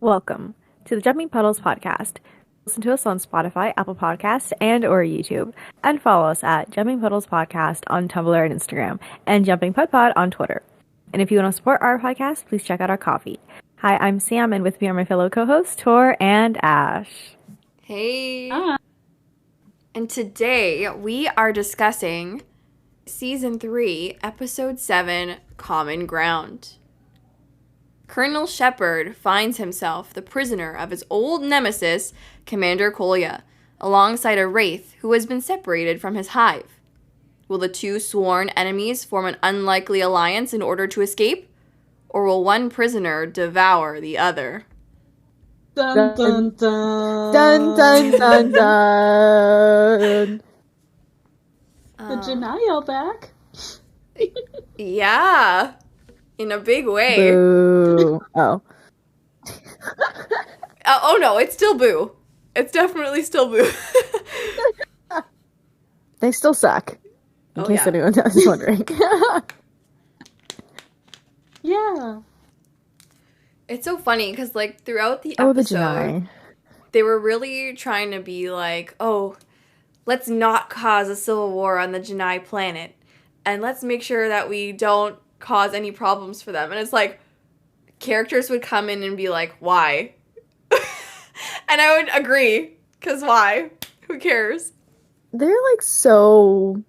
Welcome to the Jumping Puddles podcast. Listen to us on Spotify, Apple Podcasts, and or YouTube. And follow us at Jumping Puddles Podcast on Tumblr and Instagram, and Jumping Pud Pod on Twitter. And if you want to support our podcast, please check out our coffee. Hi, I'm Sam, and with me are my fellow co-hosts, Tor and Ash. Hey. Hi. And today we are discussing Season 3, Episode 7, Common Ground. Colonel Shepard finds himself the prisoner of his old nemesis, Commander Kolya, alongside a Wraith who has been separated from his hive. Will the two sworn enemies form an unlikely alliance in order to escape? Or will one prisoner devour the other? Dun dun dun. Dun dun dun dun. The Genii are back. Yeah. In a big way. Boo. Oh. Oh no, it's still boo. It's definitely still boo. They still suck. In Oh, case yeah. anyone was wondering. Yeah. It's so funny because, like, throughout the Oh, the episode, Genii. they were really trying to be like, oh, let's not cause a civil war on the Genii planet. And let's make sure that we don't cause any problems for them. And it's like, characters would come in and be like, why? And I would agree, because why? Who cares? They're like so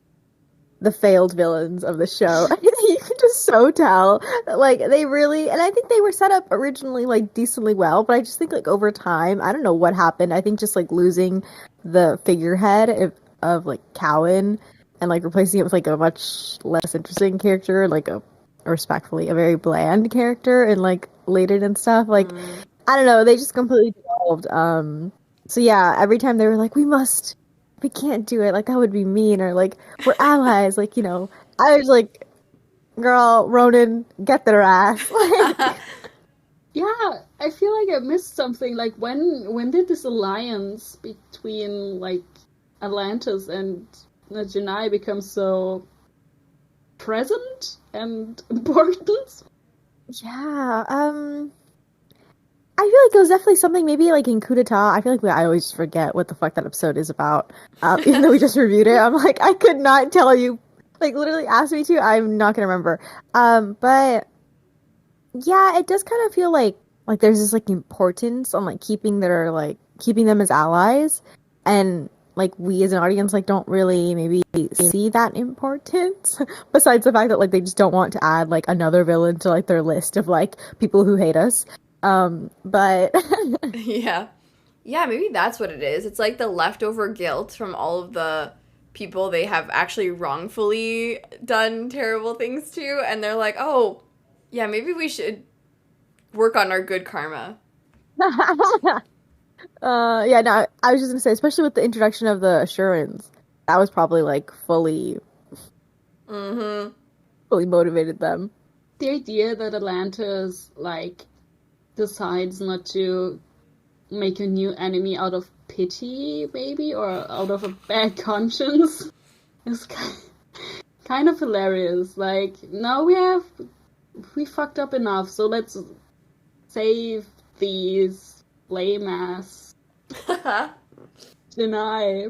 the failed villains of the show. You can just so tell that, like, they really, and I think they were set up originally like decently well, but I just think like over time, I don't know what happened. I think just like losing the figurehead of like Cowan and like replacing it with like a much less interesting character, like a respectfully a very bland character, and like Layden and stuff. Like I don't know, they just completely devolved. So yeah, every time they were like, we can't do it, like that would be mean, or like we're allies, like, you know, I was like, girl, Ronon, get their ass. Like, Yeah, I feel like I missed something. Like when did this alliance between like Atlantis and the Genii become so present and important? yeah, I feel like it was definitely something maybe like in coup d'etat. I feel like I always forget what the fuck that episode is about. Even though we just reviewed it, I'm like, I could not tell you. Like, literally ask me to, I'm not gonna remember. But yeah, it does kind of feel like there's this like importance on like keeping them as allies, and like we as an audience like don't really maybe see that importance. Besides the fact that like they just don't want to add like another villain to like their list of like people who hate us. But Yeah. Yeah, maybe that's what it is. It's like the leftover guilt from all of the people they have actually wrongfully done terrible things to, and they're like, oh, yeah, maybe we should work on our good karma. yeah, no, I was just gonna say, especially with the introduction of the Assurance, that was probably like Mm-hmm. fully motivated them. The idea that Atlantis like decides not to make a new enemy out of pity, maybe, or out of a bad conscience is kind of hilarious. Like, now we fucked up enough, so let's save these lame ass Genii.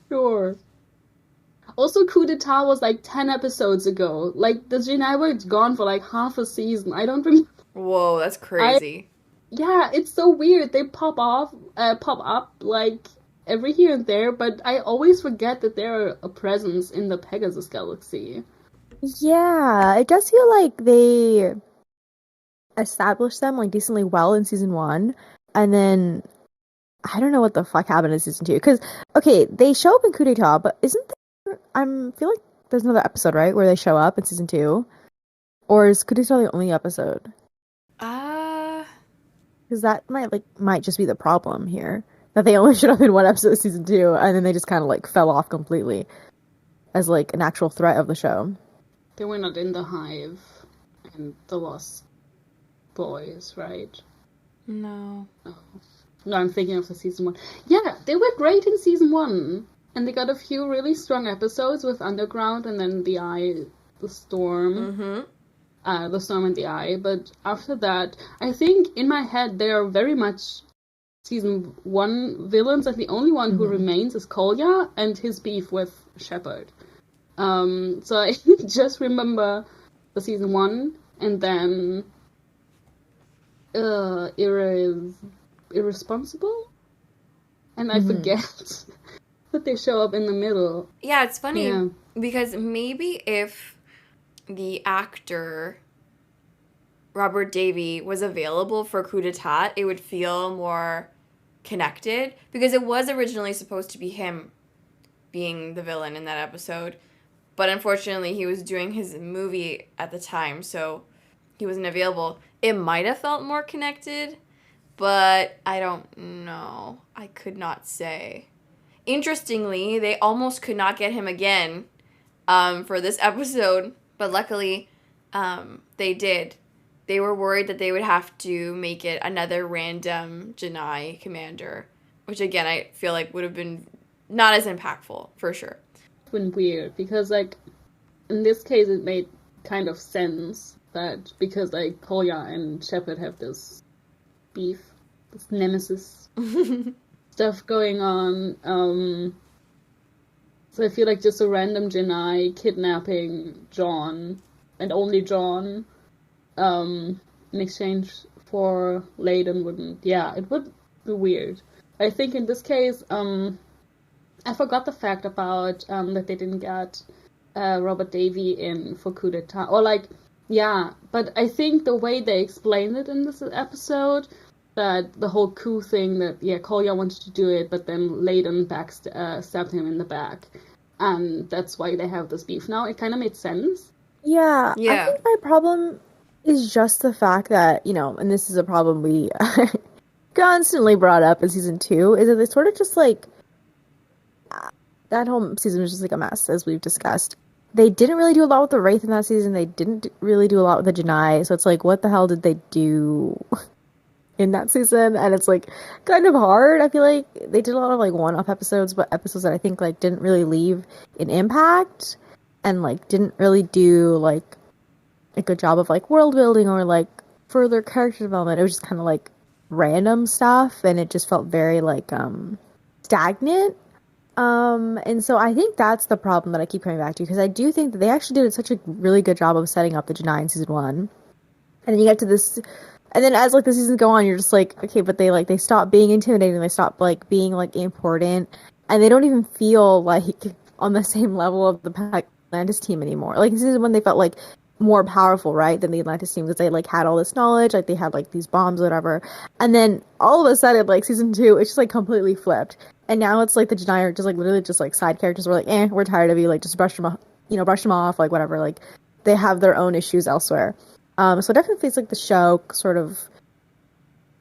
Sure. Also, coup d'etat was like 10 episodes ago. Like, the Genii were gone for like half a season. I don't remember. Whoa, that's crazy. Yeah, it's so weird. They pop up like every here and there, but I always forget that they're a presence in the Pegasus galaxy. Yeah, it does feel like they established them like decently well in season 1, and then I don't know what the fuck happened in season 2. Because okay, they show up in coup d'etat, but isn't there? I feel like there's another episode, right, where they show up in season 2, or is coup d'etat the only episode? Because that might just be the problem here, that they only showed up in one episode of season 2, and then they just kind of like fell off completely as like an actual threat of the show. They were not in the hive and the Lost Boys, right? No. Oh. No, I'm thinking of the season 1. Yeah, they were great in season 1. And they got a few really strong episodes with Underground and then the Storm. Mm-hmm. the Storm in the Eye. But after that, I think in my head they are very much season 1 villains, and the only one who remains is Kolya and his beef with Shepard. So I just remember the season 1, and then irresponsible, and I forget that they show up in the middle. Yeah, it's funny because maybe if the actor Robert Davi was available for Coup d'etat, it would feel more connected, because it was originally supposed to be him being the villain in that episode, but unfortunately he was doing his movie at the time, so he wasn't available. It might have felt more connected, but I don't know. I could not say. Interestingly, they almost could not get him again for this episode, but luckily they did. They were worried that they would have to make it another random Genii commander, which again I feel like would have been not as impactful, for sure. It's been weird, because like in this case it made kind of sense that, because like Kolya and Shepard have this beef, this nemesis stuff going on. So I feel like just a random Genii kidnapping John, and only John, in exchange for Layden wouldn't. Yeah, it would be weird. I think in this case, I forgot the fact about that they didn't get Robert Davi in for Coup d'etat, or like, yeah. But I think the way they explained it in this episode, that the whole coup thing, that Kolya wanted to do it, but then Layden stabbed him in the back, and that's why they have this beef now. It kind of made sense. Yeah, I think my problem is just the fact that, and this is a problem we constantly brought up in season 2, is that they sort of just like, that whole season was just like a mess, as we've discussed. They didn't really do a lot with the Wraith in that season. They didn't really do a lot with the Genii, so it's like, what the hell did they do in that season? And it's like kind of hard. I feel like they did a lot of like one-off episodes, but episodes that I think like didn't really leave an impact, and like didn't really do like a good job of like world building or like further character development. It was just kind of like random stuff, and it just felt very like stagnant. And so I think that's the problem that I keep coming back to, because I do think that they actually did such a really good job of setting up the Genii in season 1, and then you get to this, and then as like the seasons go on, you're just like, okay, but they stop being intimidating, they stop like being like important, and they don't even feel like on the same level of the Atlantis team anymore. Like in season 1, they felt like more powerful, right, than the Atlantis team, because they like had all this knowledge, like they had like these bombs or whatever, and then all of a sudden, like season 2, it's just like completely flipped, and now it's like the Genii are just like literally just like side characters. We're like, we're tired of you, like just brush them off, like whatever, like they have their own issues elsewhere. So it definitely feels like the show sort of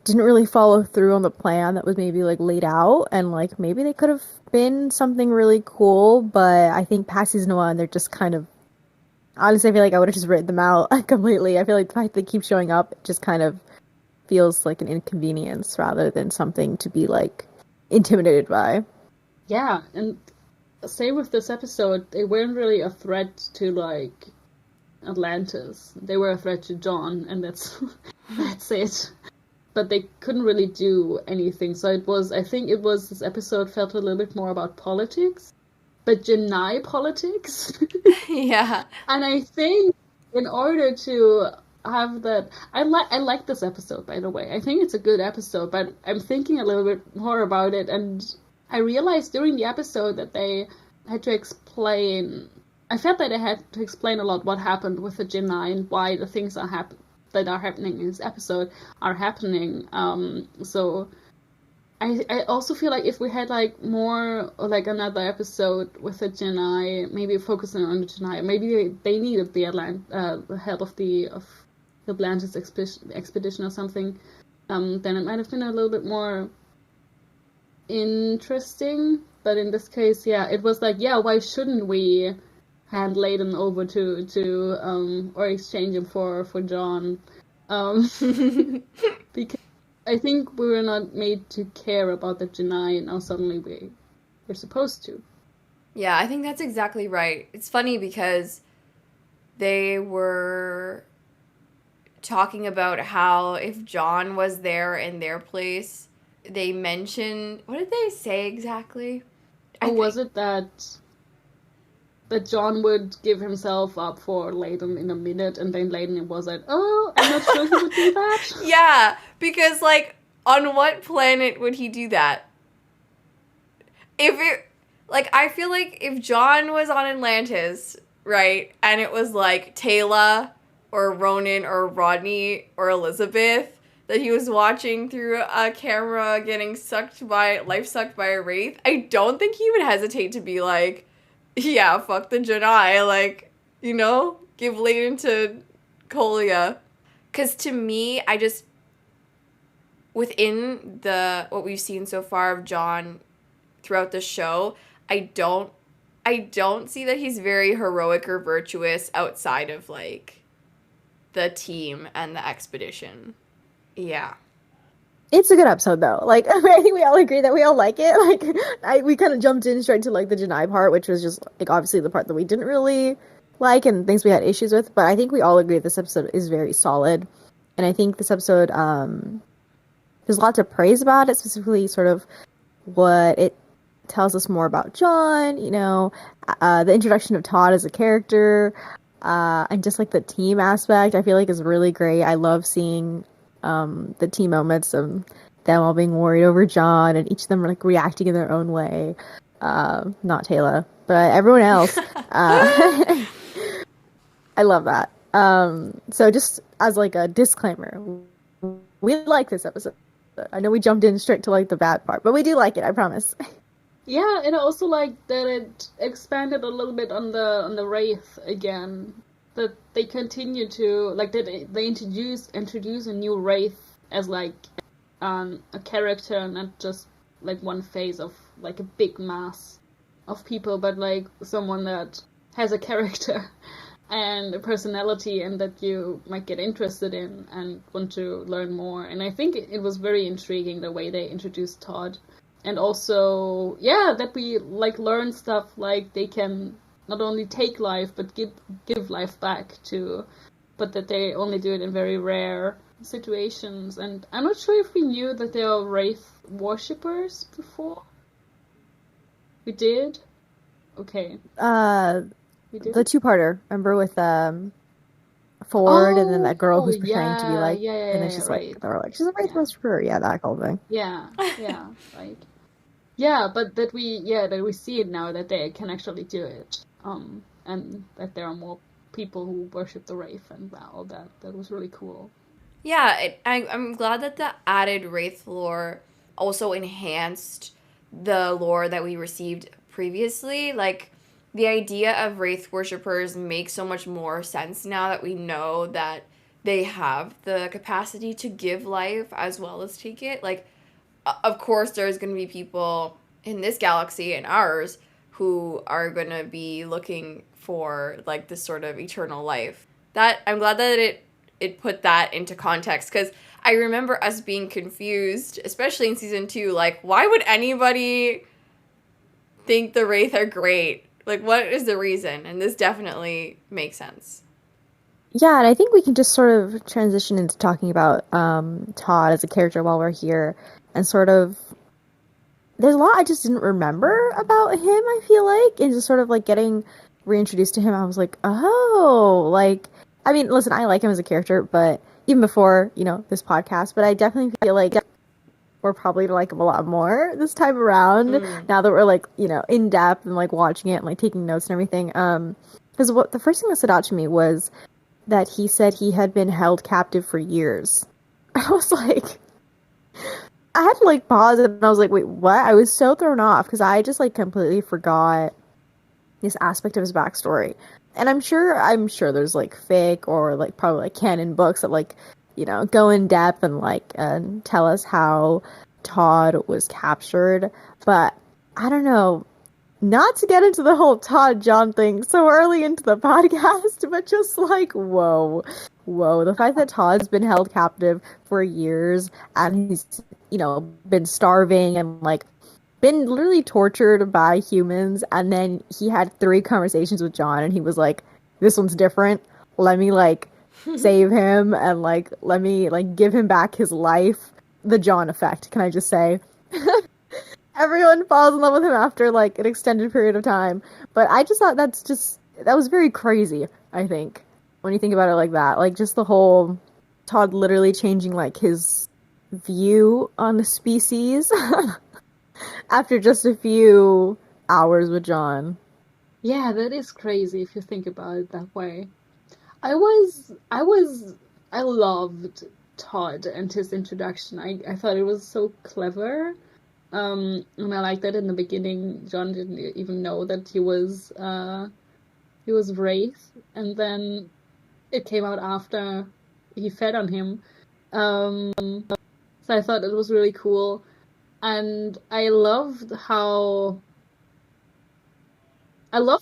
didn't really follow through on the plan that was maybe like laid out, and like maybe they could have been something really cool, but I think past season 1, they're just kind of, honestly, I feel like I would have just written them out completely. I feel like the fact they keep showing up just kind of feels like an inconvenience rather than something to be like intimidated by. Yeah, and same with this episode. They weren't really a threat to like Atlantis. They were a threat to John, and that's it. But they couldn't really do anything. So I think this episode felt a little bit more about politics, but Genii politics. Yeah. And I think in order to have that, I like this episode, by the way. I think it's a good episode, but I'm thinking a little bit more about it, and I realized during the episode that they had to explain. I felt that they had to explain a lot what happened with the Genii and why the things that are happening in this episode are happening. So I also feel like if we had like more, or like another episode with the Genii, maybe focusing on the Genii, maybe they needed the help of the Atlantis expedition or something, then it might have been a little bit more interesting. But in this case, it was like, why shouldn't we hand Layden over to or exchange him for John? Because I think we were not made to care about the Genii, and now suddenly we're supposed to. Yeah, I think that's exactly right. It's funny because they were talking about how if John was there in their place, they mentioned, what did they say exactly? Or was it that John would give himself up for Layden in a minute, and then Layden was like, oh, I'm not sure he would do that? Yeah, because, like, on what planet would he do that? I feel like if John was on Atlantis, right, and it was, like, Teyla or Ronon or Rodney or Elizabeth that he was watching through a camera getting sucked by a Wraith, I don't think he would hesitate to be like, yeah, fuck the Genii, like, you know, give Layden to Kolia. Because to me, within what we've seen so far of John throughout the show, I don't see that he's very heroic or virtuous outside of, like, the team and the expedition. Yeah. It's a good episode, though. Like, I think we all agree that we all like it. Like, we kind of jumped in straight to, like, the Genii part, which was just, like, obviously the part that we didn't really like and things we had issues with. But I think we all agree this episode is very solid. And I think this episode, there's a lot to praise about it, specifically sort of what it tells us more about John, you know, the introduction of Todd as a character, and just, like, the team aspect, I feel like is really great. I love seeing the team moments of them all being worried over John and each of them like reacting in their own way. Not Teyla, but everyone else. I love that. So just as like a disclaimer, we like this episode. I know we jumped in straight to like the bad part, but we do like it, I promise. Yeah, and I also like that it expanded a little bit on the Wraith again. That they continue to like that they introduce a new Wraith as like a character, not just like one phase of like a big mass of people, but like someone that has a character and a personality, and that you might get interested in and want to learn more. And I think it was very intriguing the way they introduced Todd, and also that we like learn stuff like they can not only take life, but give life back too, but that they only do it in very rare situations. And I'm not sure if we knew that they are Wraith worshippers before. We did? Okay. We did? The two-parter, remember, with Ford and then that girl who's pretending to be like, and then she's right. like, they were like, she's a Wraith worshiper, that whole thing. Yeah, right. Yeah, but that we see it now that they can actually do it. And that there are more people who worship the Wraith and all that. That was really cool. Yeah, I'm glad that the added Wraith lore also enhanced the lore that we received previously. Like, the idea of Wraith worshippers makes so much more sense now that we know that they have the capacity to give life as well as take it. Like, of course, there's going to be people in this galaxy and ours who are going to be looking for, like, this sort of eternal life. That I'm glad that it put that into context, because I remember us being confused, especially in season 2, like, why would anybody think the Wraith are great? Like, what is the reason? And this definitely makes sense. Yeah, and I think we can just sort of transition into talking about Todd as a character while we're here, and sort of, there's a lot I just didn't remember about him, I feel like, and just sort of like getting reintroduced to him, I was like, oh, like, I mean, listen, I like him as a character, but even before, this podcast, but I definitely feel like we're probably to like him a lot more this time around, now that we're like, in depth and like watching it and like taking notes and everything. Because the first thing that stood out to me was that he said he had been held captive for years. I was like, I had to like pause it, and I was like, wait, what? I was so thrown off because I just like completely forgot this aspect of his backstory. And I'm sure there's like fic or like probably like canon books that like, go in depth and like tell us how Todd was captured. But I don't know, not to get into the whole Todd John thing so early into the podcast, but just like, whoa, the fact that Todd's been held captive for years and he's, been starving and like been literally tortured by humans, and then he had 3 conversations with John and he was like, this one's different. Let me like save him and like let me like give him back his life. The John effect, can I just say? Everyone falls in love with him after like an extended period of time. But I just thought that was very crazy, I think, when you think about it like that. Like just the whole Todd literally changing like his view on the species after just a few hours with John. Yeah, that is crazy if you think about it that way. I loved Todd and his introduction. I thought it was so clever. And I like that in the beginning, John didn't even know that he was Wraith, and then it came out after he fed on him. So I thought it was really cool, and I loved that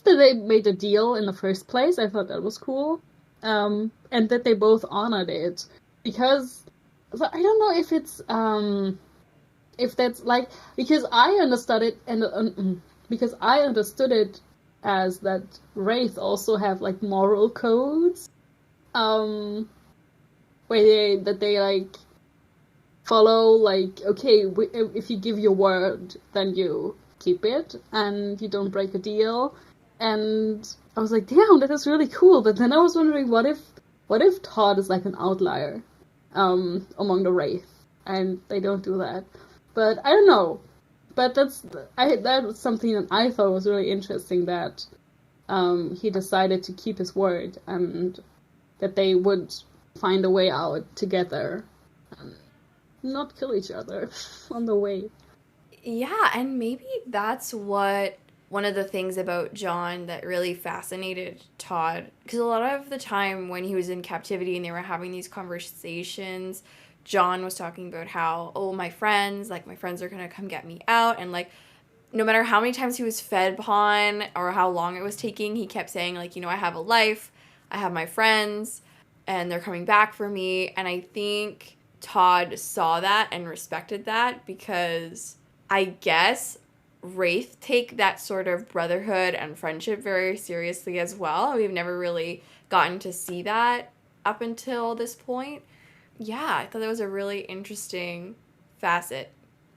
they made a deal in the first place. I thought that was cool, and that they both honored it, because I don't know if it's if that's like, because I understood it because I understood it as that Wraith also have like moral codes, where they like follow, like, okay, if you give your word, then you keep it and you don't break a deal. And I was like, damn, that is really cool. But then I was wondering, what if Todd is like an outlier among the Wraith and they don't do that? But I don't know. But that was something that I thought was really interesting, that he decided to keep his word and that they would find a way out together and not kill each other on the way. Yeah, and maybe that's what one of the things about John that really fascinated Todd, because a lot of the time when he was in captivity and they were having these conversations, John was talking about how, oh, my friends are gonna come get me out, and like no matter how many times he was fed upon or how long it was taking, he kept saying, like, you know, I have a life, I have my friends, and they're coming back for me. And I think Todd saw that and respected that, because I guess Wraith take that sort of brotherhood and friendship very seriously as well. We've never really gotten to see that up until this point. Yeah, I thought that was a really interesting facet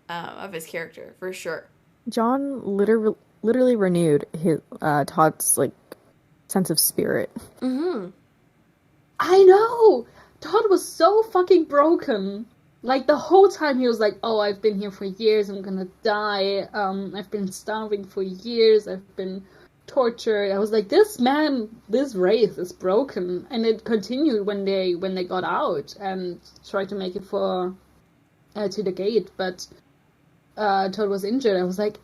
of his character, for sure. John literally renewed his Todd's like sense of spirit. Mm-hmm. I know! Todd was so fucking broken. Like, the whole time he was like, oh, I've been here for years, I'm gonna die, I've been starving for years, I've been tortured. I was like, this Wraith is broken. And it continued when they got out and tried to make it to the gate, but Todd was injured. I was like,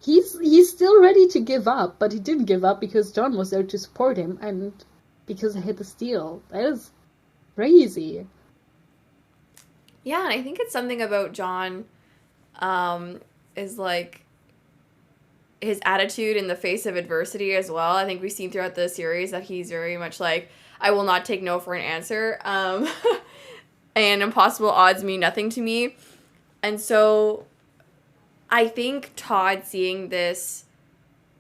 he's still ready to give up, but he didn't give up because John was there to support him, and because I hit the steel. That is crazy. Yeah, and I think it's something about John is like his attitude in the face of adversity as well. I think we've seen throughout the series that he's very much like, I will not take no for an answer. And impossible odds mean nothing to me. And so I think Todd, seeing this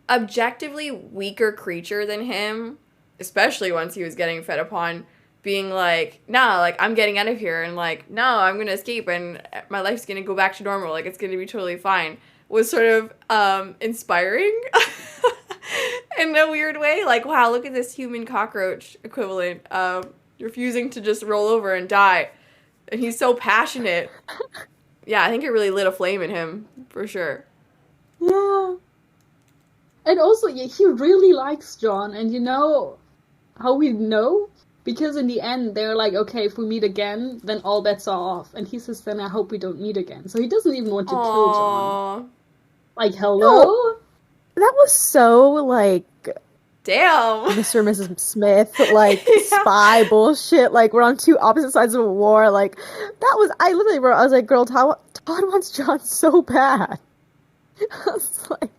objectively weaker creature than him, especially once he was getting fed upon, being like, nah, like, I'm getting out of here, and like, no, I'm going to escape, and my life's going to go back to normal, like, it's going to be totally fine, was sort of inspiring in a weird way. Like, wow, look at this human cockroach equivalent refusing to just roll over and die. And he's so passionate. Yeah, I think it really lit a flame in him, for sure. Yeah. And also, yeah, he really likes John, and you know how we know? Because in the end, they're like, okay, if we meet again, then all bets are off. And he says, then I hope we don't meet again. So he doesn't even want to kill John. Like, hello? No, that was so, like, damn, Mr. and Mrs. Smith, like, yeah. Spy bullshit. Like, we're on two opposite sides of a war. Like, I literally wrote, I was like, girl, Todd wants John so bad. I was like,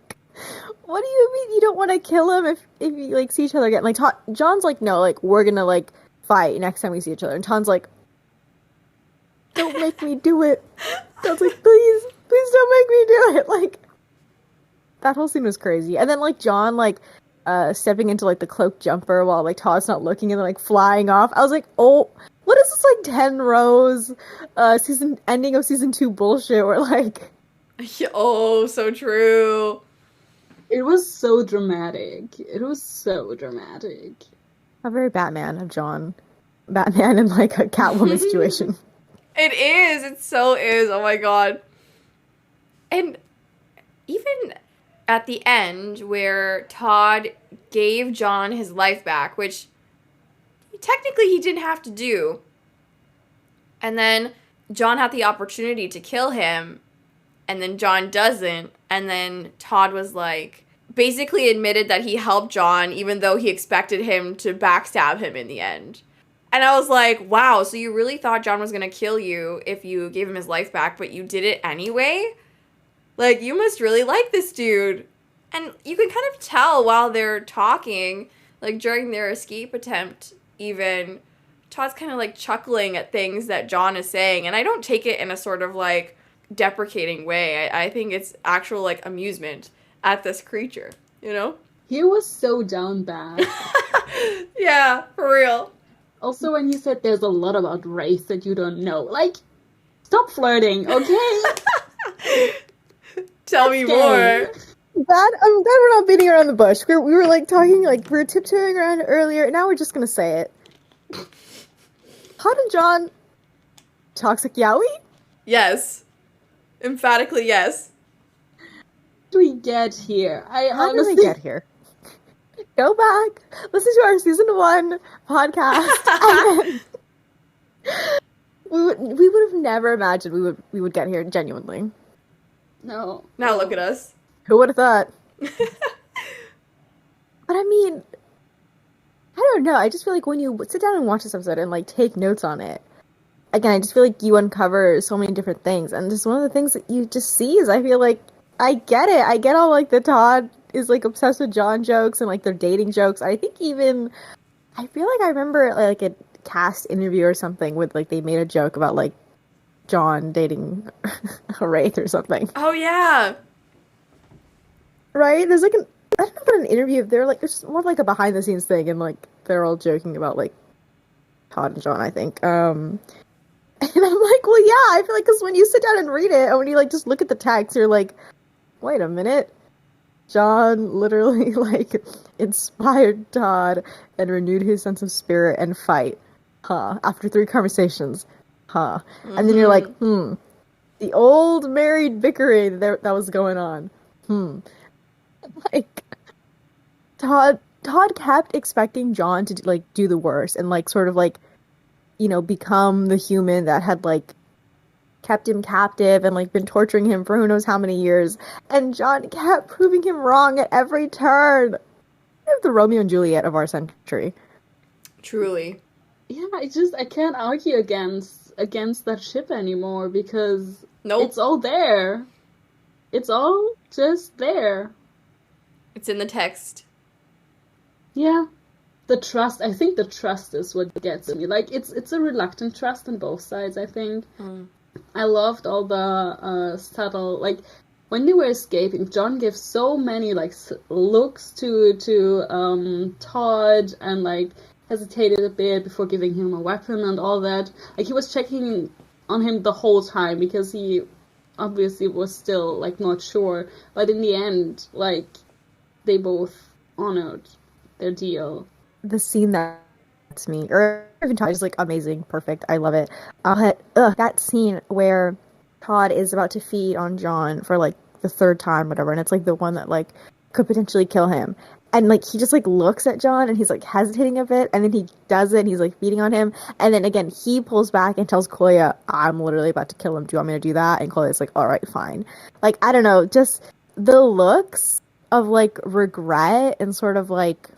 what do you mean you don't want to kill him if you, like, see each other again? Like, John's like, no, like, we're gonna, like, fight next time we see each other. And Todd's like, don't make me do it. Todd's like, please don't make me do it. Like, that whole scene was crazy. And then, like, John, like, stepping into like the cloak jumper while like Todd's not looking and then like flying off. I was like, oh, what is this like 10 rows season ending of season 2 bullshit where like Oh, so true. It was so dramatic. It was so dramatic. a very Batman of John. Batman in like a Catwoman situation. It is. It so is. Oh my god. And even at the end where Todd gave John his life back, which technically he didn't have to do. And then John had the opportunity to kill him, and then John doesn't. And then Todd was like, basically admitted that he helped John even though he expected him to backstab him in the end. And I was like, wow, so you really thought John was going to kill you if you gave him his life back, but you did it anyway? Like, you must really like this dude. And you can kind of tell while they're talking, like during their escape attempt even, Todd's kind of like chuckling at things that John is saying. And I don't take it in a sort of like deprecating way. I think it's actual like amusement at this creature, you know? He was so down bad. Yeah, for real. Also, when you said there's a lot about race that you don't know, like, stop flirting, okay? Tell me more. That I'm glad we're not beating around the bush. We were like talking, like we were tiptoeing around it earlier, and now we're just gonna say it. Todd and John, toxic yaoi? Yes. Emphatically yes. How did we get here? How did we get here? Go back, listen to our season 1 podcast, and then we would have never imagined we would get here genuinely. No. Now look at us. Who would have thought? But I mean, I don't know. I just feel like when you sit down and watch this episode and like take notes on it, again, I just feel like you uncover so many different things, and just one of the things that you just see is I feel like I get it. I get all like the Todd is like obsessed with John jokes and like their dating jokes. I think even I feel like I remember like a cast interview or something with like they made a joke about like John dating a Wraith or something. Oh yeah. Right? There's like I don't know about an interview. They're like it's more like a behind the scenes thing, and like they're all joking about like Todd and John, I think. And I'm like, well, yeah. I feel like because when you sit down and read it, and when you like just look at the text, you're like, wait a minute. John literally like inspired Todd and renewed his sense of spirit and fight. After 3 conversations. Mm-hmm. And then you're like, the old married bickering that was going on. Like, Todd kept expecting John to like do the worst and like sort of like, you know, become the human that had like kept him captive and like been torturing him for who knows how many years. And John kept proving him wrong at every turn. They're the Romeo and Juliet of our century. Truly. Yeah, I can't argue against that ship anymore because it's all there. It's all just there. It's in the text. Yeah. The trust, I think the trust is what gets me. Like, it's a reluctant trust on both sides, I think. I loved all the subtle, like, when they were escaping, John gave so many, like, looks to Todd and, like, hesitated a bit before giving him a weapon and all that. Like, he was checking on him the whole time because he obviously was still, like, not sure. But in the end, like, they both honored their deal. The scene that's me, or even Todd is like amazing, perfect. I love it. That scene where Todd is about to feed on John for like the 3rd time, whatever, and it's like the one that like could potentially kill him. And like he just like looks at John and he's like hesitating a bit, and then he does it and he's like feeding on him, and then again he pulls back and tells Koya, I'm literally about to kill him. Do you want me to do that? And Koya's like, alright, fine. Like, I don't know, just the looks of like regret and sort of like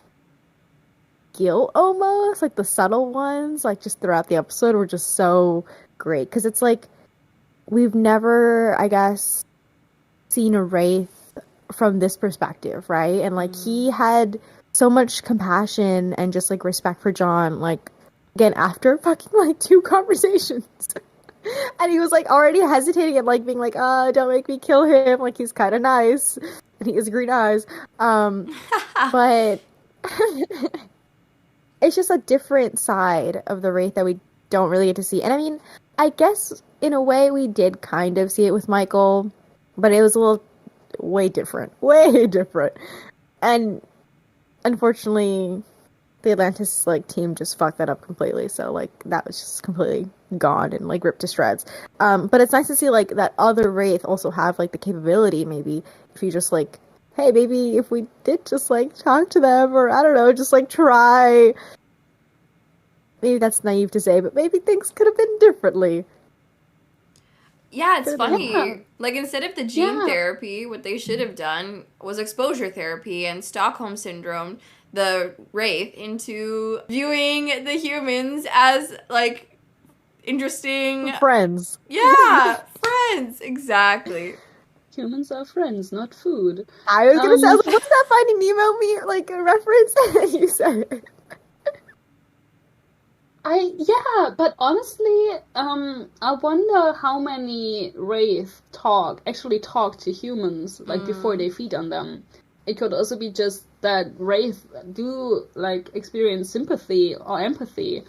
guilt almost, like the subtle ones, like just throughout the episode were just so great. Because it's like we've never, I guess, seen a Wraith from this perspective, right? And like he had so much compassion and just like respect for John, like again after fucking like 2 conversations. And he was like already hesitating and like being like, don't make me kill him, like he's kind of nice. and he has green eyes. But it's just a different side of the Wraith that we don't really get to see. And I mean, I guess in a way we did kind of see it with Michael, but it was a little way different. And unfortunately, the Atlantis team just fucked that up completely. So that was just completely gone and ripped to shreds. But it's nice to see that other Wraith also have the capability. Maybe if you just hey, maybe if we did just talk to them, or I don't know, just try. Maybe that's naive to say, but maybe things could have been differently. Yeah, it's funny. Yeah. Instead of the gene therapy, what they should have done was exposure therapy and Stockholm Syndrome the Wraith into viewing the humans as, interesting... Friends. Yeah, friends. Exactly. Humans are friends, not food. I was gonna say, what's that Finding Nemo a reference? You said it. But honestly, I wonder how many Wraith actually talk to humans, before they feed on them. It could also be just that Wraith do, experience sympathy or empathy,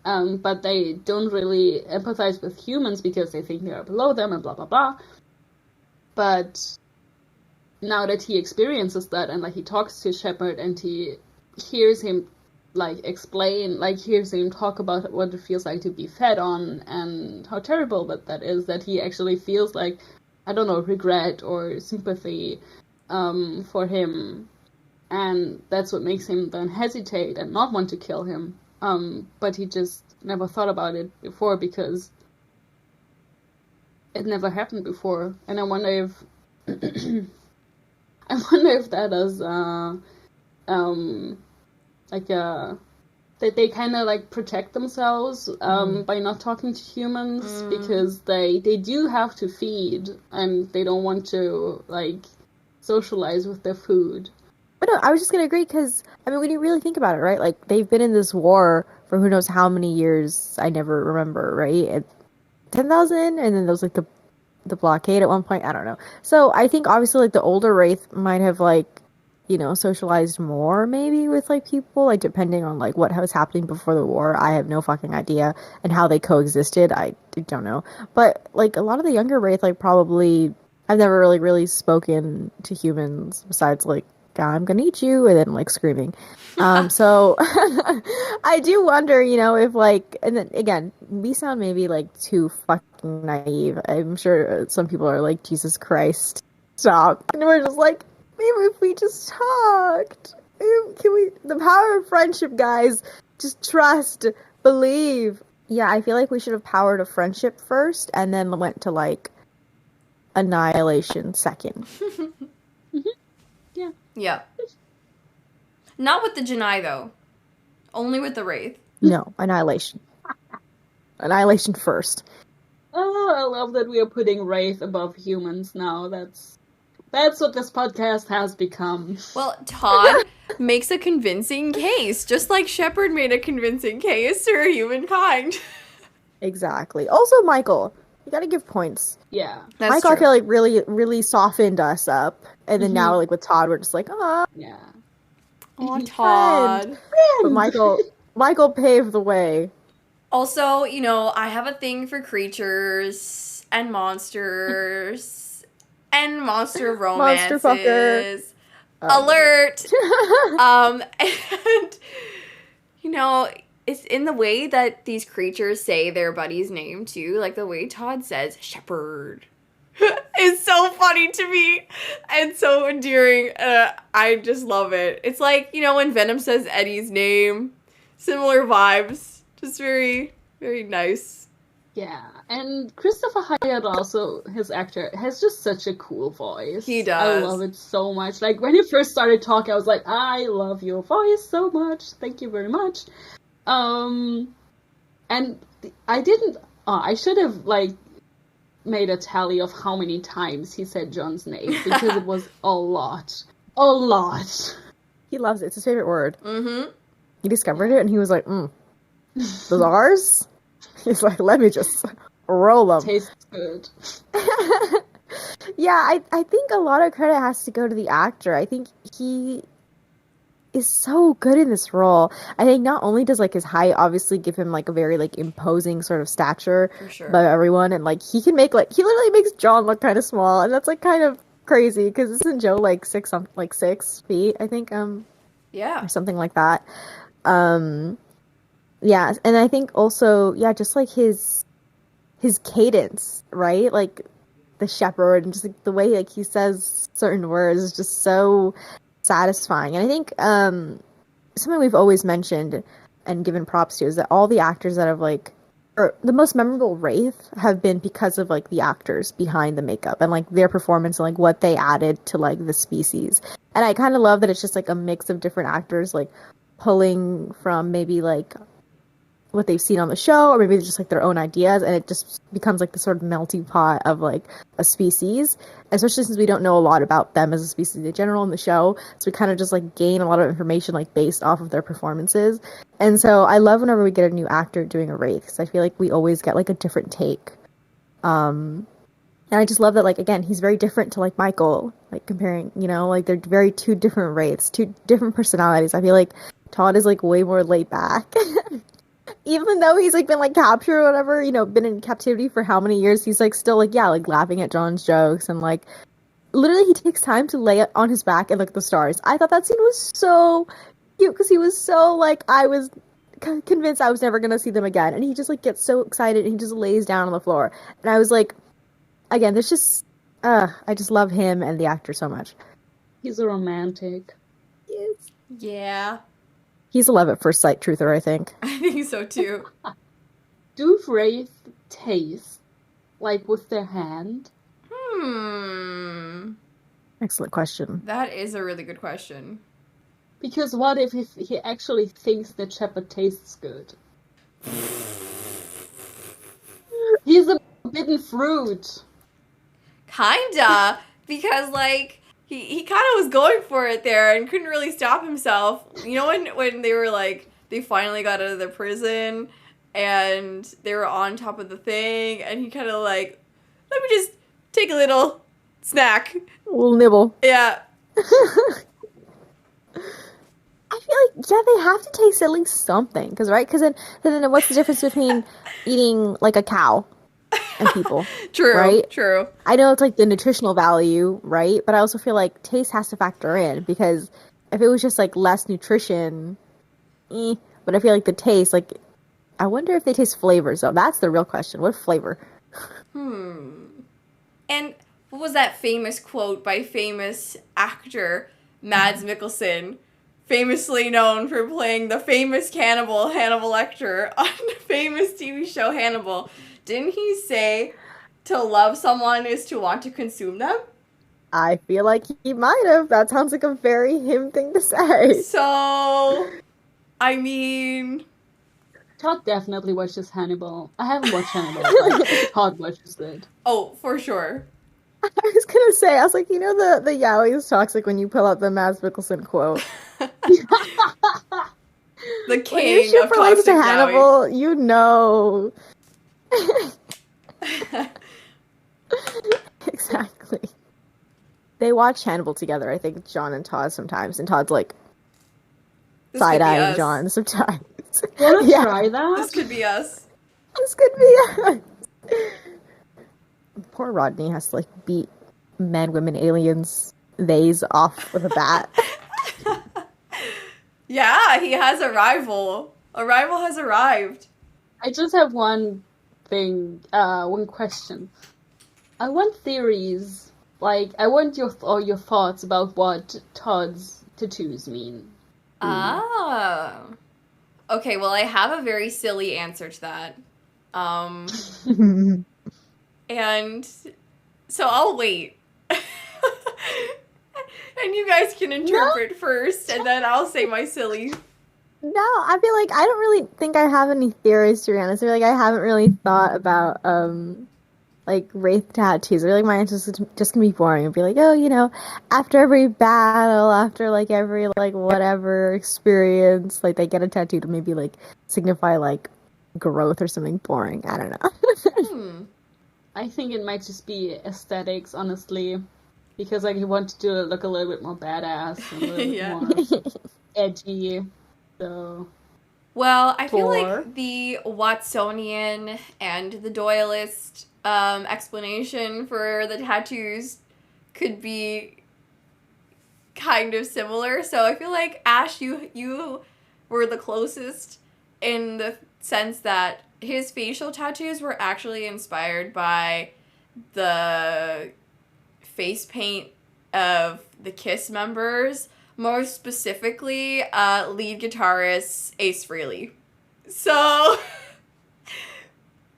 but they don't really empathize with humans because they think they are below them and blah, blah, blah. But now that he experiences that and, he talks to Shepard and he hears him explain, hears him talk about what it feels like to be fed on and how terrible that is, that he actually feels I don't know, regret or sympathy for him. And that's what makes him then hesitate and not want to kill him. But he just never thought about it before because it never happened before. And I wonder if that is that they kind of protect themselves by not talking to humans because they do have to feed and they don't want to socialize with their food. But no, I was just gonna agree because I mean when you really think about it, right? They've been in this war for who knows how many years. I never remember, right? 10,000, and then there was the blockade at one point. I don't know. So I think obviously the older Wraith might have socialized more maybe with people depending on what was happening before the war. I have no fucking idea, and how they coexisted I don't know. But a lot of the younger Wraith probably I've never really spoken to humans besides I'm gonna eat you and then screaming. So I do wonder, if and then again we sound maybe too fucking naive. I'm sure some people are Jesus Christ, stop. And we're just maybe if we just talked, can we, the power of friendship, guys, just trust, believe. Yeah, I feel we should have power to friendship first and then went to annihilation second. Yeah. Not with the Genii, though. Only with the Wraith. No, annihilation. Annihilation first. Oh, I love that we are putting Wraith above humans now. That's what this podcast has become. Well, Todd makes a convincing case, just like Shepard made a convincing case for humankind. Exactly. Also, Michael, you gotta give points. Yeah. That's Michael, true. I feel really, really softened us up. And then now, with Todd, we're just oh. Yeah. Oh, Todd. Friend. But Michael paved the way. Also, I have a thing for creatures and monsters and monster romances. Monster fucker. Alert! And, it's in the way that these creatures say their buddy's name, too. The way Todd says, Shepard. It's so funny to me and so endearing. I just love it. It's when Venom says Eddie's name. Similar vibes. Just very, very nice. Yeah, and Christopher Hyatt also, his actor, has just such a cool voice. He does. I love it so much. When he first started talking, I was I love your voice so much. Thank you very much. And I didn't... I should have, made a tally of how many times he said John's name, because it was a lot. A lot. He loves it. It's his favorite word. Mm-hmm. He discovered it, and he was those ours? He's let me just roll them. Tastes good. Yeah, I think a lot of credit has to go to the actor. I think he is so good in this role. I think not only does like his height obviously give him like a very like imposing sort of stature For sure. by everyone, and like he can make like he literally makes John look kind of small, and that's like kind of crazy because isn't Joe like 6 feet I think Yeah. or something like that. Yeah, and I think also yeah just like his cadence, right? Like the shepherd and just like the way like he says certain words is just so satisfying. And I think something we've always mentioned and given props to is that all the actors that have like or the most memorable Wraith have been because of like the actors behind the makeup and like their performance and like what they added to like the species. And I kind of love that it's just like a mix of different actors like pulling from maybe like what they've seen on the show or maybe just like their own ideas, and it just becomes like the sort of melting pot of like a species, especially since we don't know a lot about them as a species in general in the show, so we kind of just like gain a lot of information like based off of their performances. And so I love whenever we get a new actor doing a Wraith because I feel like we always get like a different take. And I just love that, like, again, he's very different to, like, Michael, like, comparing, you know, like, they're very two different Wraiths, two different personalities. I feel like Todd is, like, way more laid back. Even though he's, like, been, like, captured or whatever, you know, been in captivity for how many years, he's, like, still, like, yeah, like, laughing at John's jokes and, like, literally he takes time to lay on his back and look at the stars. I thought that scene was so cute because he was so, like, I was convinced I was never going to see them again. And he just, like, gets so excited and he just lays down on the floor. And I was, like, again, there's just, I just love him and the actor so much. He's a romantic. Yes. Yeah. He's a love at first sight truther, I think. I think so too. Do Wraith taste like with their hand? Excellent question. That is a really good question. Because what if he actually thinks that Shepard tastes good? He's a forbidden fruit. Kinda, because like he kind of was going for it there and couldn't really stop himself. You know when they were like they finally got out of the prison and they were on top of the thing and he kind of like let me just take a little snack, A little nibble. yeah. I feel like, yeah, they have to taste at least something, because then what's the difference between eating like a cow and people? True, right? True. I know it's like the nutritional value, right? But I also feel like taste has to factor in, because if it was just like less nutrition, but I feel like the taste, like, I wonder if they taste flavors though. That's the real question. What flavor? And what was that famous quote by famous actor Mads Mikkelsen, famously known for playing the famous cannibal Hannibal Lecter on the famous TV show Hannibal? Didn't he say to love someone is to want to consume them? I feel like he might have. That sounds like a very him thing to say. So, I mean... Todd definitely watches Hannibal. I haven't watched Hannibal, but Todd watches it. Oh, for sure. I was gonna say, I was like, you know, the yaoi is toxic when you pull out the Mads Mikkelsen quote. The When king your of ship relates toxic to yaoi. Hannibal, you know. Exactly. They watch Hannibal together, I think, John and Todd sometimes, and Todd's like This could be side-eyeing us. John sometimes. Wanna Yeah. try that? This could be us. This could be us. Poor Rodney has to like beat men, women, aliens, theys off with a bat. Yeah, he has a rival. A rival has arrived. I just have one thing, one question. I want theories. Like, I want your thoughts about what Todd's tattoos mean. Ah. Okay, well, I have a very silly answer to that. And so I'll wait. And you guys can interpret first, and then I'll say my silly. No, I feel like I don't really think I have any theories, to be honest. I feel like I haven't really thought about like Wraith tattoos. I feel like my answer is just gonna be boring. It'd be like, oh, you know, after every battle, after like every like whatever experience, like they get a tattoo to maybe like signify like growth or something boring. I don't know. I think it might just be aesthetics, honestly. Because like he wanted to look a little bit more badass, a little bit Yeah. more edgy. So Well, I feel Thor. like the Watsonian and the Doyleist explanation for the tattoos could be kind of similar. So I feel like Ash, you were the closest in the sense that his facial tattoos were actually inspired by the face paint of the Kiss members, more specifically lead guitarist Ace Frehley. So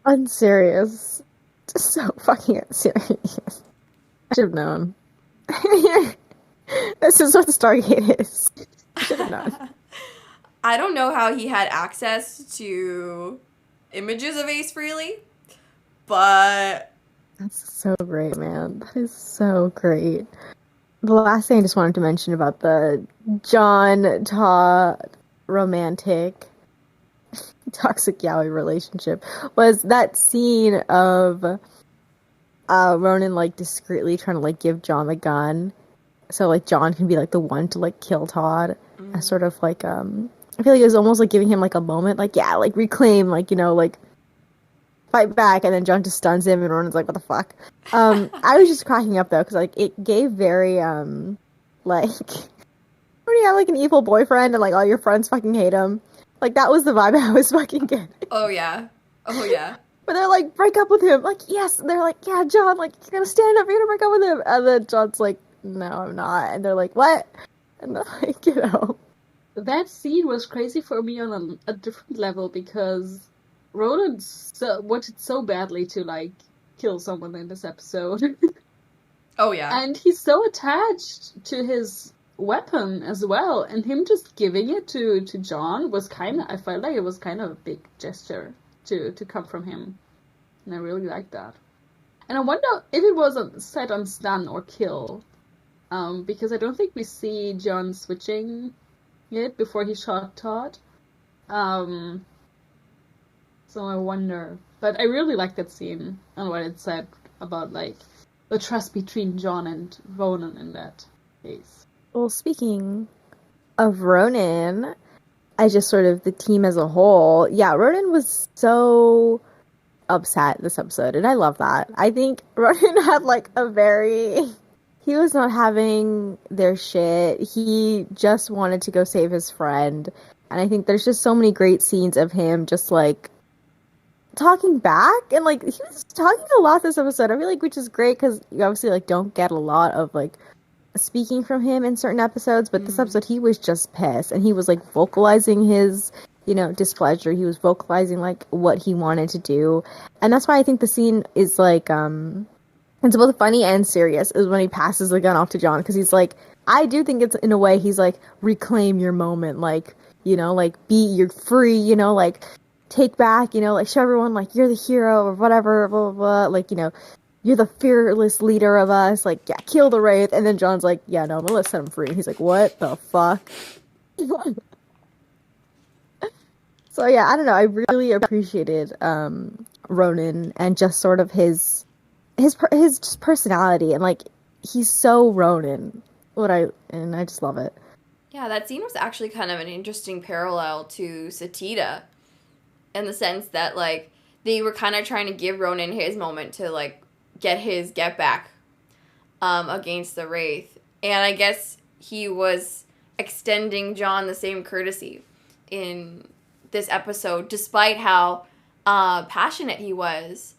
Unserious. Just so fucking unserious. I should have known. This is what Stargate is. I should have known. I don't know how he had access to images of Ace Frehley, but That's so great, man. That is so great. The last thing I just wanted to mention about the John Todd romantic toxic yaoi relationship was that scene of Ronan like discreetly trying to like give John the gun so like John can be like the one to like kill Todd. As sort of like I feel like it was almost like giving him like a moment, like yeah, like reclaim, like, you know, like fight back, and then John just stuns him and Ronan's like, what the fuck? I was just cracking up though, because like it gave very like when you have like an evil boyfriend and like all your friends fucking hate him. Like that was the vibe I was fucking getting. oh yeah. But they're like, break up with him. Like, yes. They're like, yeah, John, like, you're gonna stand up, you're gonna break up with him. And then John's like, no, I'm not. And they're like, what? And they're like, you know. That scene was crazy for me on a different level because Ronan wanted so badly to like kill someone in this episode. Oh yeah. And he's so attached to his weapon as well, and him just giving it to John was kind of, I felt like it was kind of a big gesture to come from him, and I really liked that. And I wonder if it was set on stun or kill, because I don't think we see John switching it before he shot Todd. So I wonder, but I really liked that scene and what it said about like the trust between John and Ronan in that case. Well, speaking of Ronan, I just sort of the team as a whole. Yeah, Ronan was so upset this episode, and I love that. I think Ronan had like a very. He was not having their shit. He just wanted to go save his friend. And I think there's just so many great scenes of him just like talking back, and like he was talking a lot this episode. I feel like, which is great because you obviously like don't get a lot of like speaking from him in certain episodes, but this episode he was just pissed, and he was like vocalizing his, you know, displeasure. He was vocalizing like what he wanted to do, and that's why I think the scene is like it's both funny and serious. Is when he passes the gun off to John, because he's like, I do think it's in a way he's like, reclaim your moment, like, you know, like you're free, you know, like take back, you know, like show everyone like you're the hero or whatever, blah blah blah, like, you know, you're the fearless leader of us, like, yeah, kill the Wraith. And then John's like, yeah, no, I'm gonna set him free. And he's like, what the fuck? So yeah, I don't know, I really appreciated Ronan and just sort of his just personality, and like he's so Ronan. And I just love it. Yeah, that scene was actually kind of an interesting parallel to Satita, in the sense that like they were kind of trying to give Ronan his moment to like get back against the Wraith, and I guess he was extending John the same courtesy in this episode, despite how passionate he was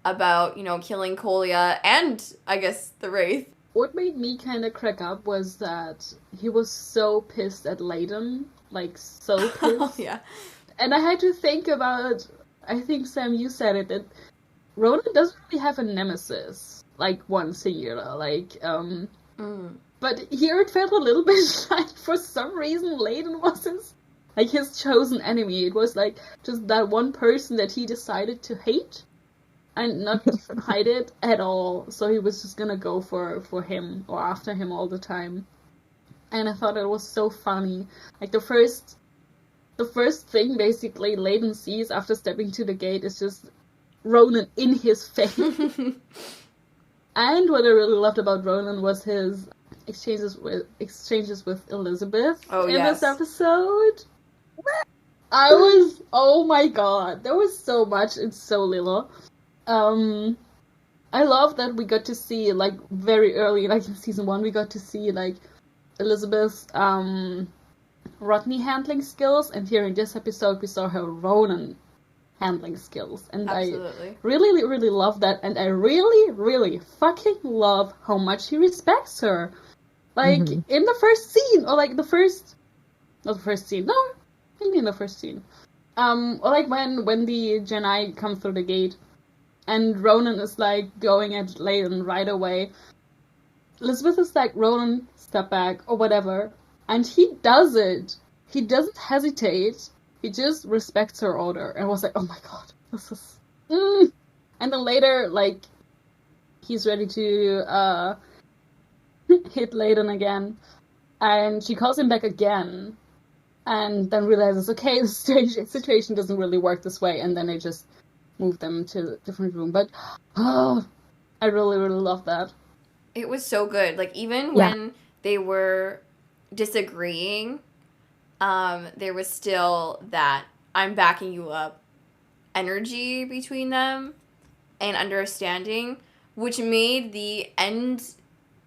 about, you know, killing Kolya and I guess the Wraith. What made me kind of crack up was that he was so pissed at Layden, like so pissed. Yeah. And I had to think about, I think Sam, you said it, that Ronan doesn't really have a nemesis, like one singular, like, but here it felt a little bit like for some reason Layden was his chosen enemy. It was like just that one person that he decided to hate and not hide it at all. So he was just gonna go for him or after him all the time. And I thought it was so funny. Like the first thing basically Layden sees after stepping to the gate is just Ronon in his face. And what I really loved about Ronon was his exchanges with Elizabeth this episode. Oh my god, there was so much in so little. I love that we got to see, like, very early, like in season 1, we got to see, like, Elizabeth's Rodney handling skills, and here in this episode we saw her Ronon handling skills, and Absolutely. I really, really love that, and I really, really fucking love how much he respects her. Like, in the first scene, or like not the first scene, no, maybe in the first scene. Or like when the Genii come through the gate, and Ronon is like going at Layton right away. Elizabeth is like, Ronon, step back, or whatever, and he does it. He doesn't hesitate. He just respects her order, and was like, oh my god, this is... And then later, like, he's ready to hit Layton again, and she calls him back again, and then realizes, okay, the situation doesn't really work this way, and then they just move them to a different room. But, I really, really love that. It was so good. Like, even when they were disagreeing, there was still that I'm backing you up energy between them and understanding, which made the end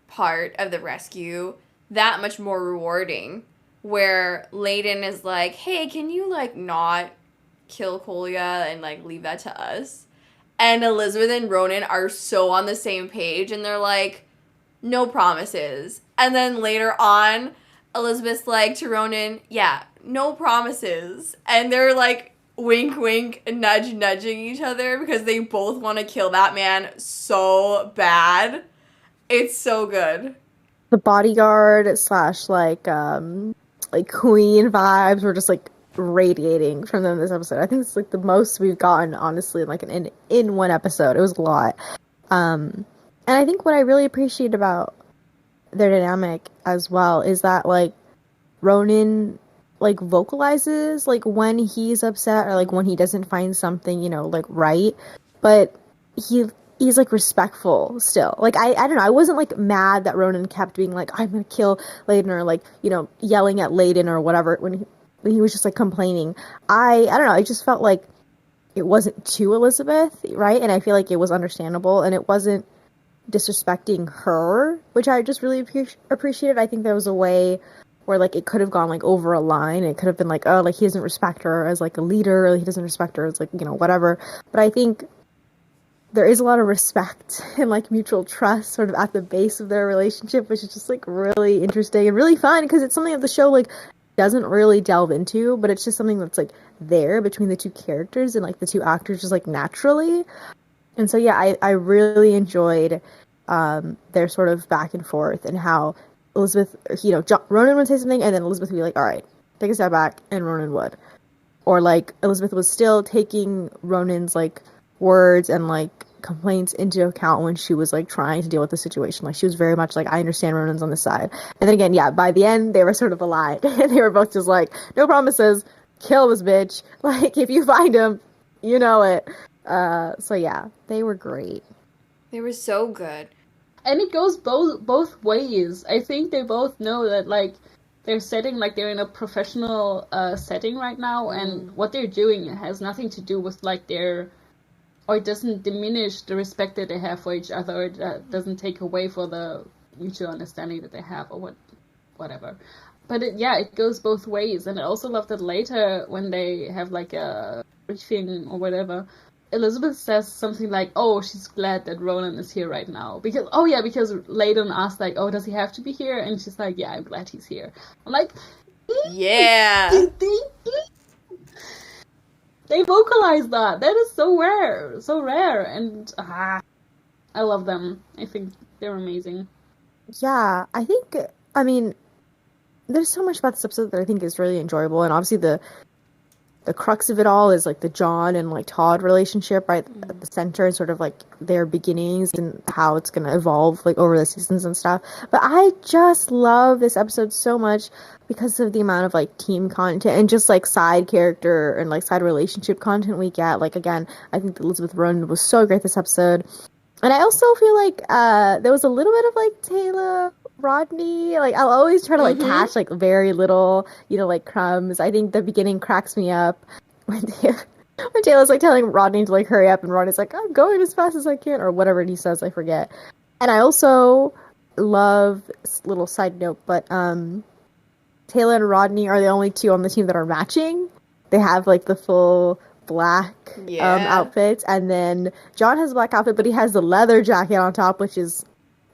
part of the rescue that much more rewarding, where Layton is like, hey, can you, like, not kill Kolya and, like, leave that to us? And Elizabeth and Ronon are so on the same page, and they're like, no promises. And then later on, Elizabeth's like to Ronon, yeah, no promises. And they're like, wink, wink, nudging each other because they both want to kill that man so bad. It's so good. The bodyguard slash like queen vibes were just like radiating from them this episode. I think it's like the most we've gotten, honestly, like in one episode. It was a lot. And I think what I really appreciate about their dynamic as well is that, like, Ronon, like, vocalizes, like, when he's upset or, like, when he doesn't find something, you know, like, right, but he's, like, respectful still. Like, I don't know, I wasn't, like, mad that Ronon kept being like, I'm gonna kill Layton, or, like, you know, yelling at Layton or whatever when he was just, like, complaining. I don't know, I just felt like it wasn't to Elizabeth, right, and I feel like it was understandable, and it wasn't disrespecting her, which I just really appreciated. I think there was a way where, like, it could have gone, like, over a line. It could have been like, oh, like, he doesn't respect her as, like, a leader, or he doesn't respect her as, like, you know, whatever. But I think there is a lot of respect and, like, mutual trust sort of at the base of their relationship, which is just, like, really interesting and really fun, because it's something that the show, like, doesn't really delve into, but it's just something that's, like, there between the two characters and, like, the two actors just, like, naturally. And so, yeah, I really enjoyed their sort of back and forth, and how Elizabeth, you know, Ronon would say something, and then Elizabeth would be like, all right, take a step back, and Ronon would. Or, like, Elizabeth was still taking Ronon's, like, words and, like, complaints into account when she was, like, trying to deal with the situation. Like, she was very much like, I understand Ronon's on the side. And then again, yeah, by the end, they were sort of aligned. And they were both just like, no promises, kill this bitch. Like, if you find him, you know it. So yeah, they were great. They were so good. And it goes both ways. I think they both know that, like, they're setting, like, they're in a professional setting right now, and what they're doing has nothing to do with, like, or it doesn't diminish the respect that they have for each other, or it doesn't take away for the mutual understanding that they have, or whatever. But it goes both ways. And I also love that later, when they have, like, a briefing or whatever, Elizabeth says something like, oh, she's glad that Ronon is here right now. Because Layton asked, like, oh, does he have to be here? And she's like, yeah, I'm glad he's here. I'm like, yeah. They vocalize that. That is so rare. And I love them. I think they're amazing. Yeah, I mean, there's so much about this episode that I think is really enjoyable, and obviously the crux of it all is like the John and like Todd relationship right at the center, and sort of like their beginnings and how it's gonna evolve like over the seasons and stuff. But I just love this episode so much because of the amount of like team content and just like side character and like side relationship content we get. Like again, I think Elizabeth Ronon was so great this episode. And I also feel like there was a little bit of like Teyla Rodney. Like I'll always try to like catch like very little, like crumbs. I think the beginning cracks me up when Tayla's like telling Rodney to like hurry up, and Rodney's like, I'm going as fast as I can, or whatever he says, I forget. And I also love, little side note, but Teyla and Rodney are the only two on the team that are matching. They have like the full black outfits, and then John has a black outfit, but he has the leather jacket on top, which is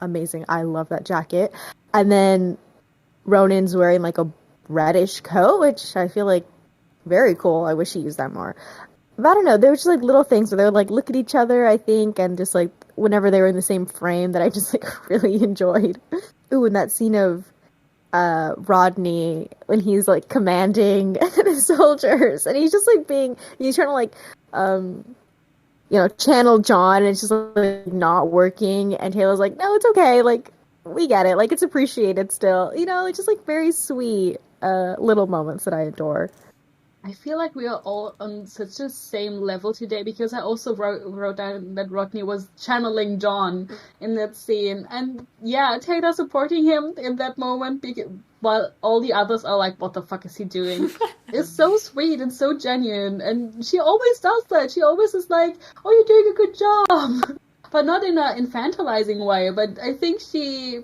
amazing. I love that jacket. And then Ronan's wearing like a reddish coat, which I feel like very cool. I wish he used that more. But I don't know, there were just like little things where they would like look at each other, I think, and just like whenever they were in the same frame that I just like really enjoyed. Ooh, and that scene of Rodney when he's like commanding the soldiers, and he's just like he's trying to like channel John, and it's just like not working, and Taylor's like, no, it's okay, like we get it, like it's appreciated still, it's just like very sweet little moments that I adore. I feel like we are all on such a same level today, because I also wrote down that Rodney was channeling John in that scene. And yeah, Taylor supporting him in that moment, while all the others are like, what the fuck is he doing? It's so sweet and so genuine. And she always does that. She always is like, oh, you're doing a good job. But not in an infantilizing way. But I think she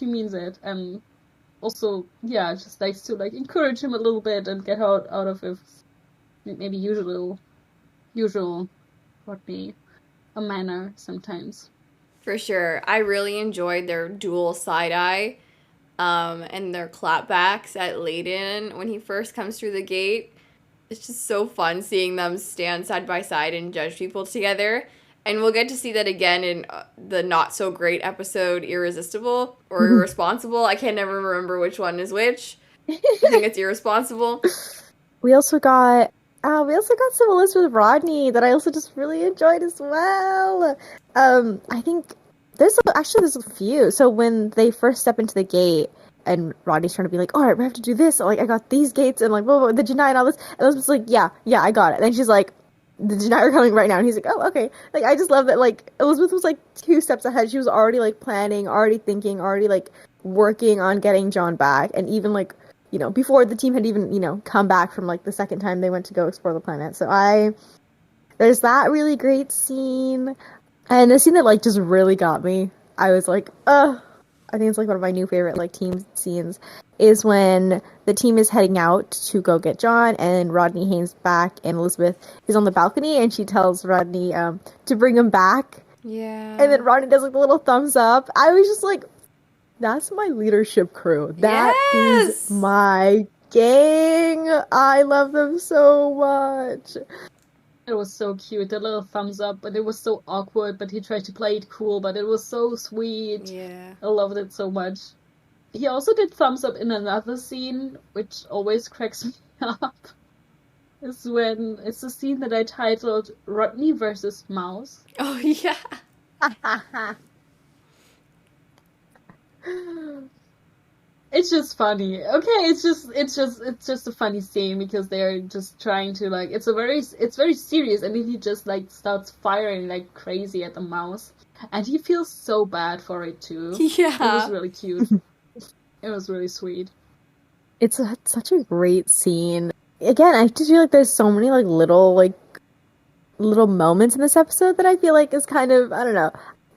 means it. And also, yeah, just likes to like encourage him a little bit and get out of his maybe usual Rodney a manner sometimes. For sure. I really enjoyed their dual side-eye and their clapbacks at Layden when he first comes through the gate. It's just so fun seeing them stand side by side and judge people together. And we'll get to see that again in the not-so-great episode Irresistible or Irresponsible. I can never remember which one is which. I think it's Irresponsible. We also got some Elizabeth Rodney that I also just really enjoyed as well. I think there's a few. So when they first step into the gate, and Rodney's trying to be like, all right, we have to do this. Like, I got these gates and like, blah, blah, blah, the Genii and all this. And Elizabeth's like, yeah, I got it. And then she's like, the Genii are coming right now. And he's like, oh, okay. Like, I just love that, like, Elizabeth was, like, 2 steps ahead. She was already, like, planning, already thinking, already, like, working on getting John back. And even, like, before the team had even, come back from, like, the second time they went to go explore the planet. So there's that really great scene. And the scene that, like, just really got me, I was like, I think it's, like, one of my new favorite, like, team scenes, is when the team is heading out to go get John, and Rodney Haynes back, and Elizabeth is on the balcony, and she tells Rodney to bring him back. Yeah. And then Rodney does, like, the little thumbs up. I was just like, that's my leadership crew. That is my gang. I love them so much. It was so cute, the little thumbs up, but it was so awkward, but he tried to play it cool, but it was so sweet. Yeah. I loved it so much. He also did thumbs up in another scene, which always cracks me up. It's the scene that I titled Rodney versus Mouse. Oh, yeah. It's just funny. Okay, it's just a funny scene because they're just trying to like it's very serious, and then he just like starts firing like crazy at the mouse. And he feels so bad for it too. Yeah. It was really cute. It was really sweet. It's such a great scene. Again, I just feel like there's so many like little moments in this episode that I feel like is kind of, I don't know.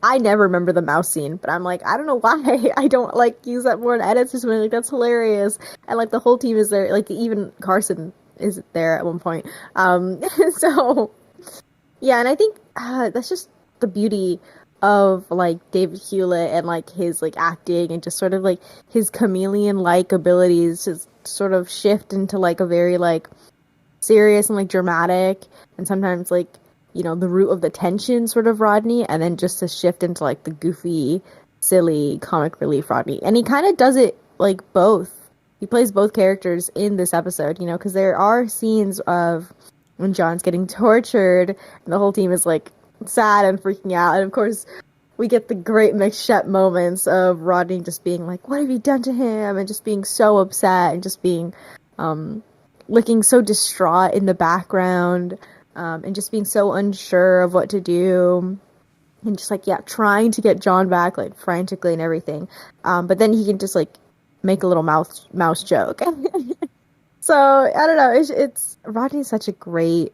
I never remember the mouse scene, but I'm like, I don't know why I don't like use that more in edits. Just like that's hilarious, and like the whole team is there. Like even Carson is there at one point. So yeah, and I think that's just the beauty of like David Hewlett and like his like acting and just sort of like his chameleon-like abilities to sort of shift into like a very like serious and like dramatic and sometimes like the root of the tension sort of Rodney, and then just to shift into like the goofy, silly comic relief Rodney. And he kind of does it like both, he plays both characters in this episode, you know, because there are scenes of when John's getting tortured and the whole team is like sad and freaking out, and of course we get the great McShep moments of Rodney just being like, what have you done to him? And just being so upset and just being looking so distraught in the background, and just being so unsure of what to do. And just like, yeah, trying to get John back, like frantically and everything. But then he can just like make a little mouse joke. So I don't know. It's Rodney's such a great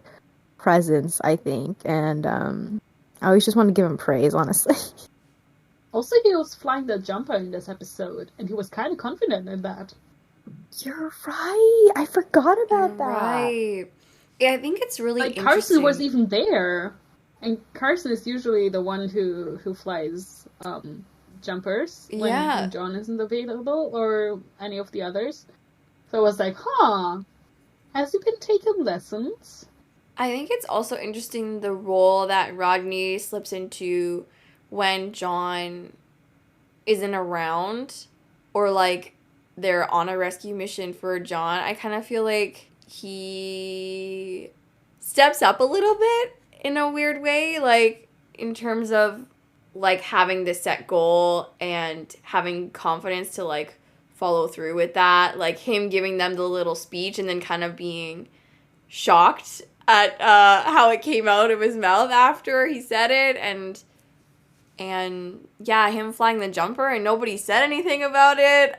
presence, I think, and I always just want to give him praise, honestly. Also, he was flying the jumper in this episode, and he was kind of confident in that. You're right. I forgot about that. Right. Yeah, I think it's really like interesting. Carson was even there, and Carson is usually the one who flies jumpers when John isn't available or any of the others. So I was like, has he been taking lessons? I think it's also interesting the role that Rodney slips into when John isn't around, or like they're on a rescue mission for John. I kind of feel like he steps up a little bit in a weird way, like in terms of like having this set goal and having confidence to like follow through with that. Like him giving them the little speech and then kind of being shocked at how it came out of his mouth after he said it, and yeah, him flying the jumper and nobody said anything about it.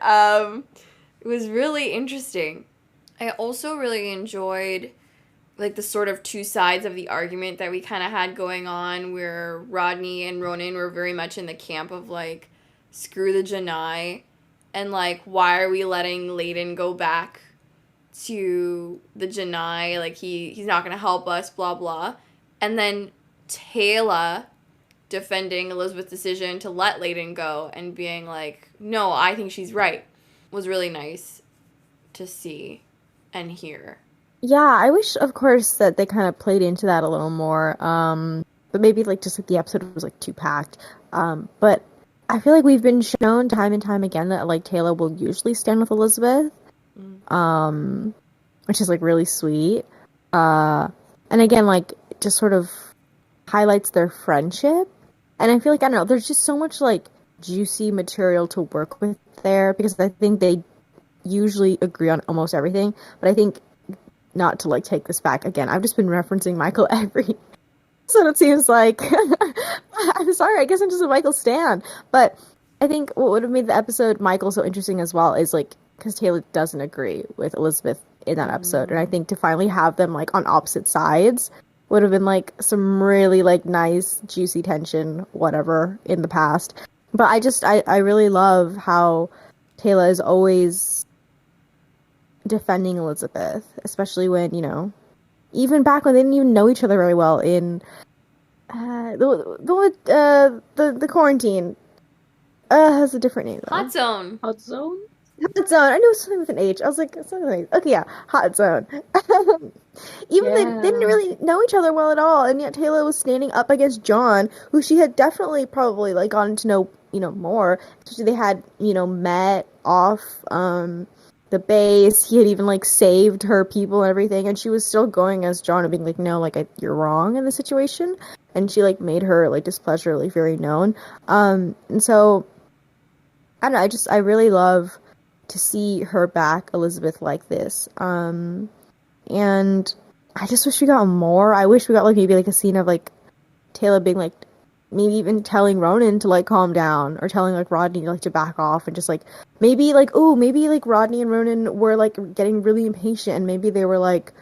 It was really interesting. I also really enjoyed like the sort of two sides of the argument that we kind of had going on, where Rodney and Ronon were very much in the camp of like, screw the Genii, and like, why are we letting Layden go back to the Genii? Like, he's not going to help us, blah, blah. And then Teyla defending Elizabeth's decision to let Layden go and being like, no, I think she's right, was really nice to see and hear. Yeah, I wish, of course, that they kind of played into that a little more. But maybe like just like the episode was like too packed. But I feel like we've been shown time and time again that like Teyla will usually stand with Elizabeth, which is like really sweet. And again, like just sort of highlights their friendship. And I feel like, I don't know, there's just so much like juicy material to work with there, because I think they usually agree on almost everything. But I think, not to like take this back again, I've just been referencing Michael every so it seems like I'm sorry, I guess I'm just a Michael stan. But I think what would have made the episode Michael so interesting as well is like, because Teyla doesn't agree with Elizabeth in that episode, and I think to finally have them like on opposite sides would have been like some really like nice juicy tension, whatever, in the past. But I really love how Teyla is always defending Elizabeth, especially when, you know, even back when they didn't even know each other very well in the quarantine. Has a different name though. Hot Zone. Hot Zone? Hot Zone. I knew it was something with an H. I was like, something like, okay, yeah, Hot Zone. Even they didn't really know each other well at all, and yet Teyla was standing up against John, who she had definitely probably like gotten to know, you know, more. Especially they had, you know, met off the base. He had even like saved her people and everything, and she was still going as John and being like, no, like you're wrong in the situation, and she like made her like displeasure like very known. And so I don't know, I really love to see her back Elizabeth like this. And I just wish we got more. I wish we got like maybe like a scene of like Teyla being like, maybe even telling Ronon to like calm down, or telling like Rodney like to back off, and just like maybe like Rodney and Ronon were like getting really impatient, and maybe they were like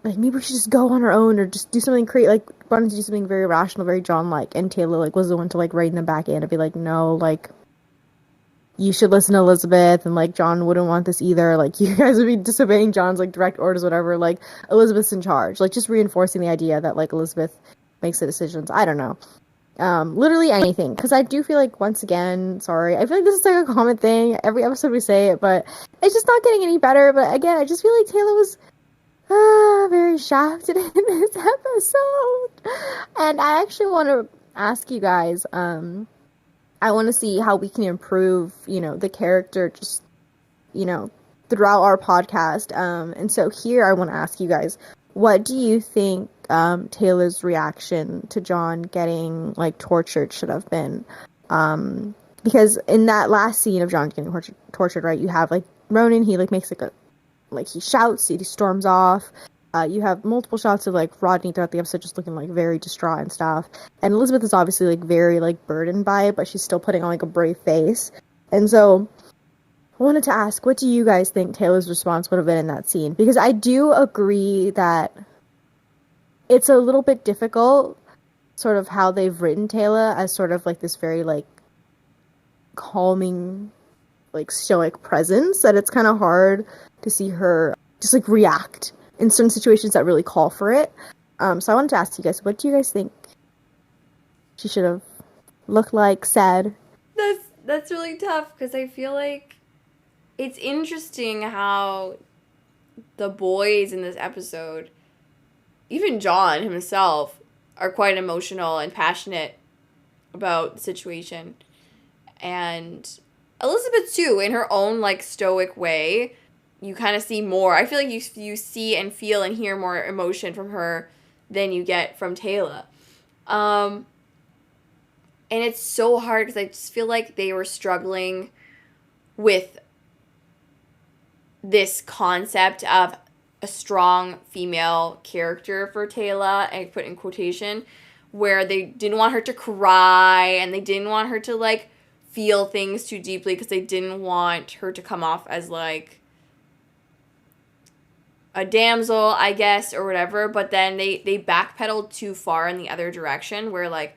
maybe we should just go on our own, or just do something like Ronon to do something very rational, very John like, and Teyla like was the one to like rein them back in and be like, no, like you should listen to Elizabeth, and like John wouldn't want this either, like you guys would be disobeying John's like direct orders, whatever, like Elizabeth's in charge, like just reinforcing the idea that like Elizabeth makes the decisions. I don't know. Literally anything. Because I do feel like, once again, sorry, I feel like this is like a common thing. Every episode we say it, but it's just not getting any better. But again, I just feel like Teyla was very shafted in this episode. And I actually want to ask you guys, I want to see how we can improve, you know, the character just throughout our podcast. And so here I want to ask you guys, what do you think Teyla's reaction to John getting like tortured should have been? Because in that last scene of John getting tortured, right, you have like Ronon, he like makes he shouts, he storms off. You have multiple shots of like Rodney throughout the episode just looking like very distraught and stuff. And Elizabeth is obviously like very like burdened by it, but she's still putting on like a brave face. And so I wanted to ask, what do you guys think Teyla's response would have been in that scene? Because I do agree that it's a little bit difficult, sort of how they've written Teyla as sort of like this very like calming, like stoic presence, that it's kind of hard to see her just like react in certain situations that really call for it. So I wanted to ask you guys, what do you guys think she should have looked like, said? That's really tough, because I feel like it's interesting how the boys in this episode, even John himself, are quite emotional and passionate about the situation. And Elizabeth too, in her own like stoic way. You kind of see more. I feel like you see and feel and hear more emotion from her than you get from Teyla. And it's so hard because I just feel like they were struggling with this concept of a strong female character for Teyla, I put in quotation, where they didn't want her to cry and they didn't want her to like feel things too deeply because they didn't want her to come off as like a damsel, I guess, or whatever. But then they backpedaled too far in the other direction where like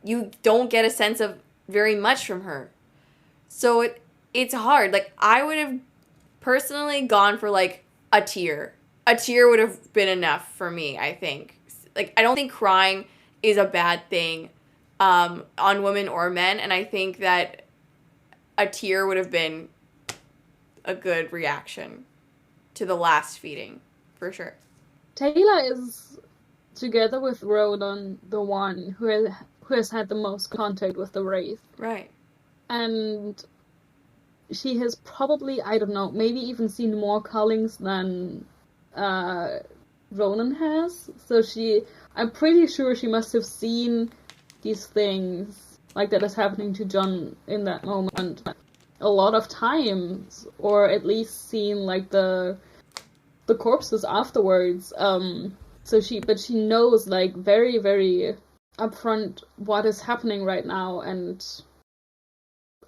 you don't get a sense of very much from her. So it's hard. Like, I would have personally gone for like a tear. A tear would have been enough for me, I think. Like, I don't think crying is a bad thing on women or men, and I think that a tear would have been a good reaction to the last feeding, for sure. Teyla is, together with Ronon, the one who has had the most contact with the Wraith. Right. And she has probably, I don't know, maybe even seen more callings than Ronon has. So I'm pretty sure she must have seen these things, like that is happening to John in that moment, a lot of times, or at least seen like the corpses afterwards. But she knows like very, very upfront what is happening right now, and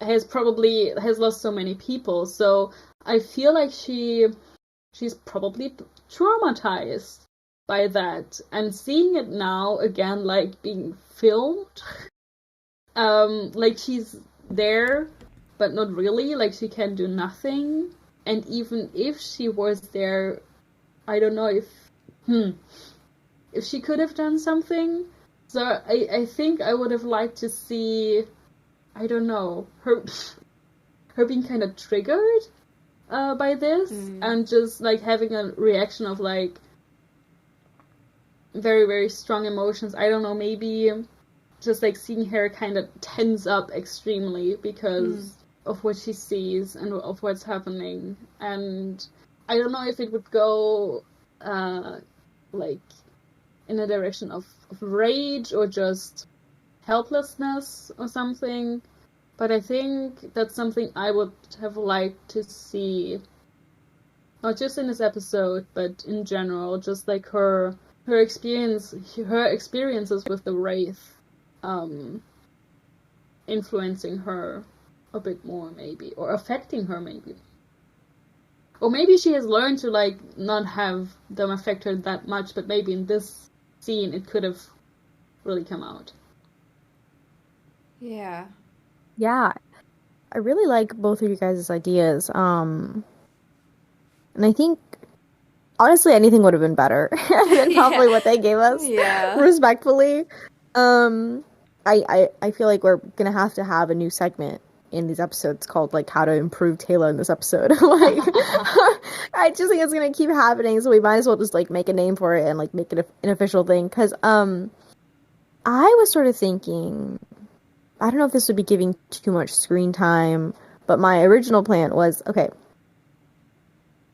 has lost so many people. So I feel like she's probably traumatized by that, and seeing it now again, like being filmed, like she's there but not really, like she can do nothing. And even if she was there, I don't know if she could have done something. So I think I would have liked to see, I don't know, her being kind of triggered by this, and just like having a reaction of like very, very strong emotions. I don't know, maybe just like seeing her kind of tense up extremely because of what she sees and of what's happening. And I don't know if it would go like in a direction of rage or just helplessness or something. But I think that's something I would have liked to see, not just in this episode, but in general, just like her experiences with the Wraith influencing her a bit more, maybe, or affecting her, maybe. Or maybe she has learned to like not have them affect her that much, but maybe in this scene it could have really come out. Yeah. Yeah. I really like both of you guys' ideas. And I think honestly anything would have been better than probably what they gave us. Yeah. Respectfully. I feel like we're gonna have to have a new segment in these episodes called like how to improve Teyla in this episode. Like I just think it's gonna keep happening, so we might as well just like make a name for it and like make it an official thing. Because I was sort of thinking, I don't know if this would be giving too much screen time, but my original plan was, okay,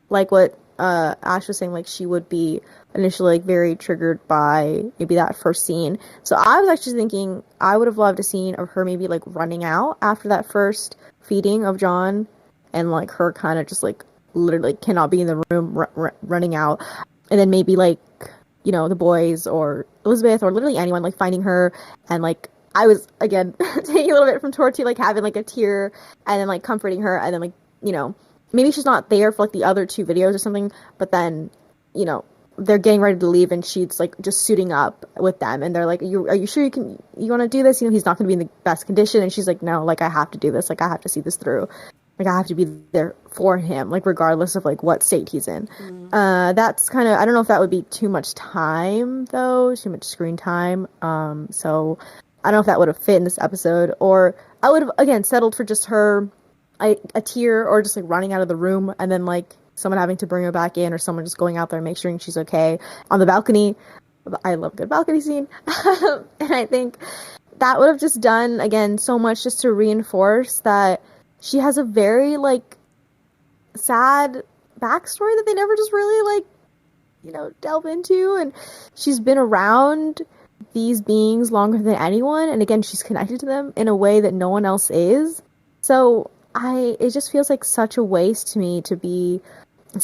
like what Ash was saying, like she would be initially like very triggered by maybe that first scene. So I was actually thinking I would have loved a scene of her maybe like running out after that first feeding of John, and like her kind of just like literally cannot be in the room, running out, and then maybe like, you know, the boys or Elizabeth or literally anyone like finding her, and like I was again taking a little bit from Torty, like having like a tear and then like comforting her, and then like, you know, maybe she's not there for like the other two videos or something, but then, you know, they're getting ready to leave and she's like just suiting up with them, and they're like, are you sure you want to do this? You know, he's not going to be in the best condition, and she's like, no, like I have to do this, like I have to see this through, like I have to be there for him, like regardless of like what state he's in. That's kind of, I don't know if that would be too much time though, too much screen time. So I don't know if that would have fit in this episode, or I would have again settled for just her a tear, or just like running out of the room and then like someone having to bring her back in, or someone just going out there and make sure she's okay on the balcony. I love a good balcony scene. And I think that would have just done again so much just to reinforce that she has a very like sad backstory that they never just really like, you know, delve into, and she's been around these beings longer than anyone, and again she's connected to them in a way that no one else is. So it just feels like such a waste to me to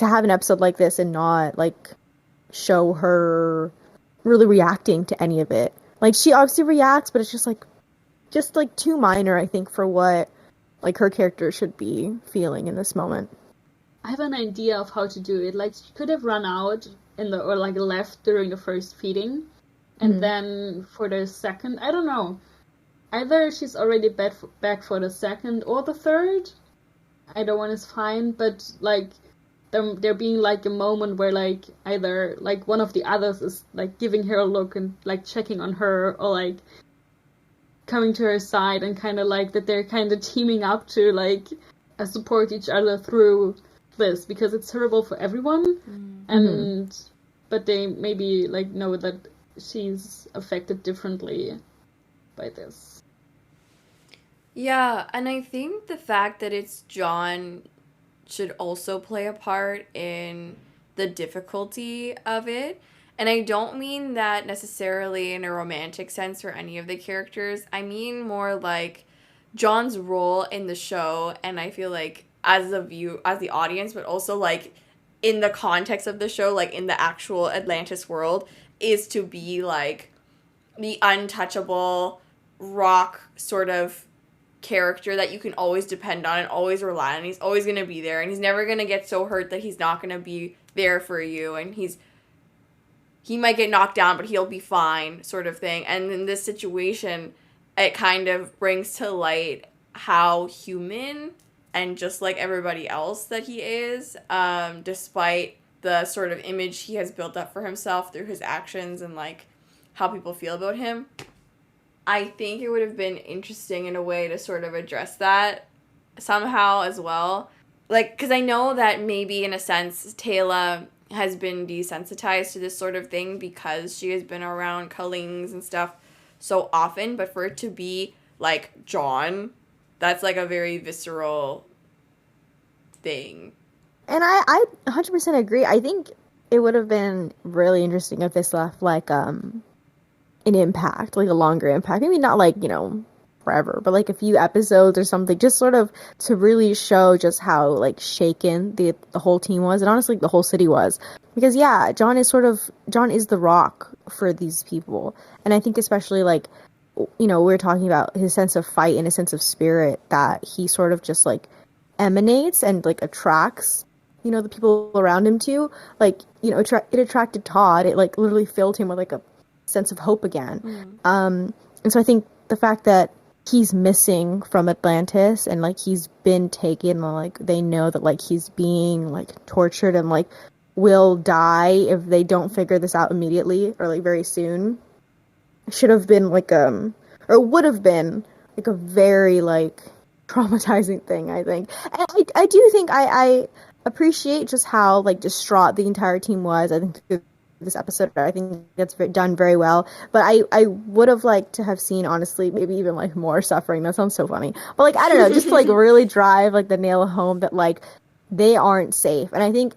have an episode like this and not like show her really reacting to any of it. Like she obviously reacts, but it's just like too minor, I think, for what like her character should be feeling in this moment. I have an idea of how to do it. Like she could have run out or like left during the first feeding, and then for the second, I don't know. Either she's already back for the second or the third. Either one is fine, but like there being like a moment where like either like one of the others is like giving her a look and like checking on her, or like coming to her side, and kind of like that they're kind of teaming up to like support each other through this, because it's terrible for everyone. And but they maybe like know that she's affected differently by this. Yeah, and I think the fact that it's John should also play a part in the difficulty of it. And I don't mean that necessarily in a romantic sense for any of the characters. I mean more like John's role in the show, and I feel like as the audience, but also like in the context of the show, like in the actual Atlantis world, is to be like the untouchable rock sort of character that you can always depend on and always rely on. He's always going to be there, and he's never going to get so hurt that he's not going to be there for you, and he might get knocked down, but he'll be fine, sort of thing. And in this situation, it kind of brings to light how human and just like everybody else that he is, despite the sort of image he has built up for himself through his actions and like how people feel about him. I think it would have been interesting in a way to sort of address that somehow as well. Like, because I know that maybe in a sense Teyla has been desensitized to this sort of thing because she has been around cullings and stuff so often, but for it to be like John, that's like a very visceral thing. And I 100% agree. I think it would have been really interesting if this left like an impact, like a longer impact. Maybe not like, you know, forever, but like a few episodes or something, just sort of to really show just how like shaken the whole team was, and honestly the whole city was. Because yeah, John is the rock for these people. And I think especially like, you know, we're talking about his sense of fight and his sense of spirit that he sort of just like emanates and like attracts, you know, the people around him to. Like, you know, it attracted Todd. It like literally filled him with like a sense of hope again. And so I think the fact that he's missing from Atlantis and like he's been taken, and like they know that like he's being like tortured and like will die if they don't figure this out immediately or like very soon, should have been like or would have been like a very like traumatizing thing, I think. And I do think I appreciate just how like distraught the entire team was. I think this episode, I think that's done very well, but I would have liked to have seen, honestly, maybe even like more suffering. That sounds so funny, but like I don't know, just to like really drive like the nail home that like they aren't safe. And I think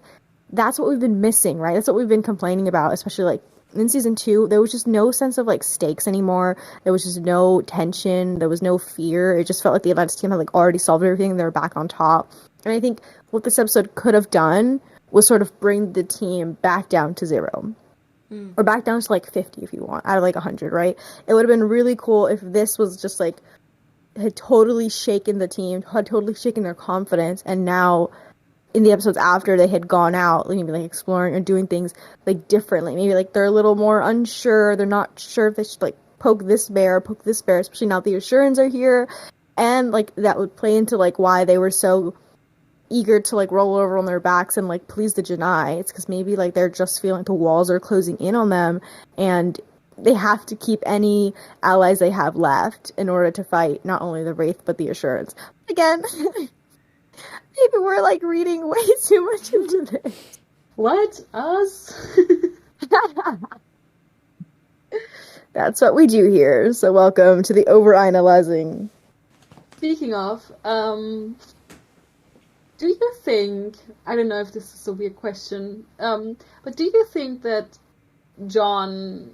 that's what we've been missing, right? That's what we've been complaining about, especially like in season 2. There was just no sense of like stakes anymore. There was just no tension. There was no fear. It just felt like the Atlantis team had like already solved everything. They were back on top. And I think what this episode could have done was sort of bring the team back down to 0. Or back down to like 50 if you want, out of like 100, right? It would have been really cool if this was just like had totally shaken the team, had totally shaken their confidence, and now in the episodes after they had gone out, maybe like exploring or doing things like differently. Maybe like they're a little more unsure. They're not sure if they should like poke this bear, especially now the Assurans are here. And like that would play into like why they were so eager to like roll over on their backs and like please the Genii. It's because maybe like they're just feeling like the walls are closing in on them and they have to keep any allies they have left in order to fight not only the Wraith but the Assurance. Again, maybe we're like reading way too much into this. What? Us? That's what we do here. So welcome to the over-analyzing. Speaking of, do you think, I don't know if this is a weird question, but do you think that John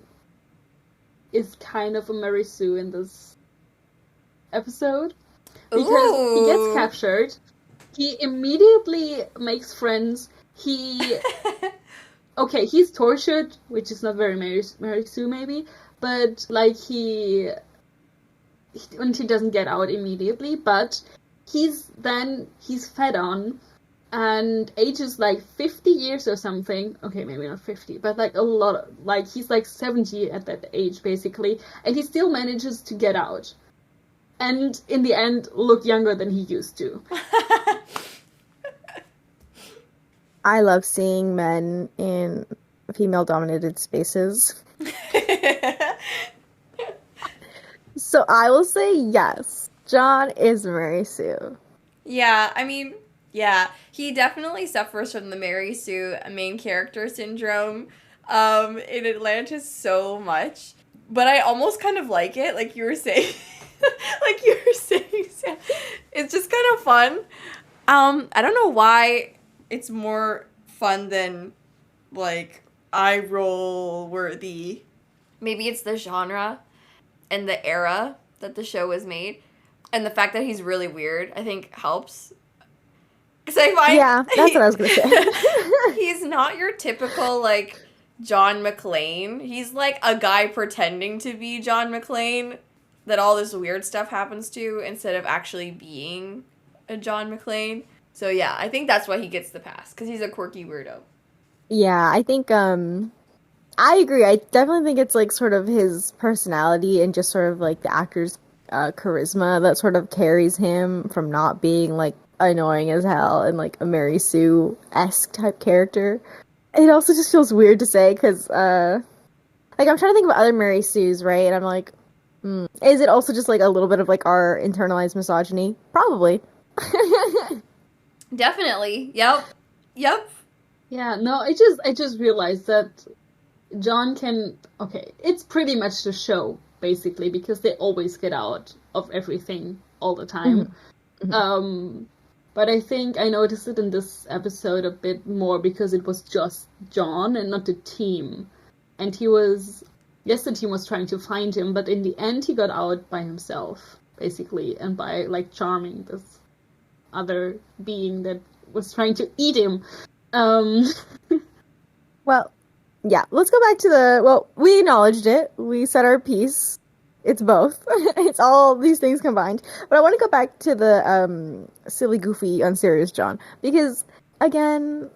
is kind of a Mary Sue in this episode? Because he gets captured, he immediately makes friends, okay, he's tortured, which is not very Mary Sue maybe, but like and he doesn't get out immediately, but he's fed on, and ages like 50 years or something, okay, maybe not 50, but like a lot, like he's like 70 at that age basically, and he still manages to get out. And in the end, look younger than he used to. I love seeing men in female-dominated spaces. So I will say yes. John is Mary Sue. Yeah, I mean, yeah. He definitely suffers from the Mary Sue main character syndrome in Atlantis so much. But I almost kind of like it, like you were saying. Like you were saying, Sam. It's just kind of fun. I don't know why it's more fun than, like, eye roll worthy. Maybe it's the genre and the era that the show was made. And the fact that he's really weird, I think, helps. Because I find... Yeah, that's what I was going to say. He's not your typical, like, John McClane. He's, like, a guy pretending to be John McClane that all this weird stuff happens to instead of actually being a John McClane. So, yeah, I think that's why he gets the pass, because he's a quirky weirdo. Yeah, I think, I agree. I definitely think it's, like, sort of his personality and just sort of, like, the actor's charisma that sort of carries him from not being, like, annoying as hell and, like, a Mary Sue-esque type character. It also just feels weird to say, because, like, I'm trying to think of other Mary Sues, right? And I'm like, is it also just, like, a little bit of, like, our internalized misogyny? Probably. Definitely. Yep. Yeah, no, I just realized that John can... Okay, it's pretty much the show, basically, because they always get out of everything all the time. Mm-hmm. But I think I noticed it in this episode a bit more because it was just John and not the team. And he was... Yes, the team was trying to find him, but in the end he got out by himself, basically, and by, like, charming this other being that was trying to eat him. Well, yeah, let's go back to well, we acknowledged it. We said our piece. It's both. It's all these things combined. But I want to go back to the silly, goofy, unserious John. Because, again...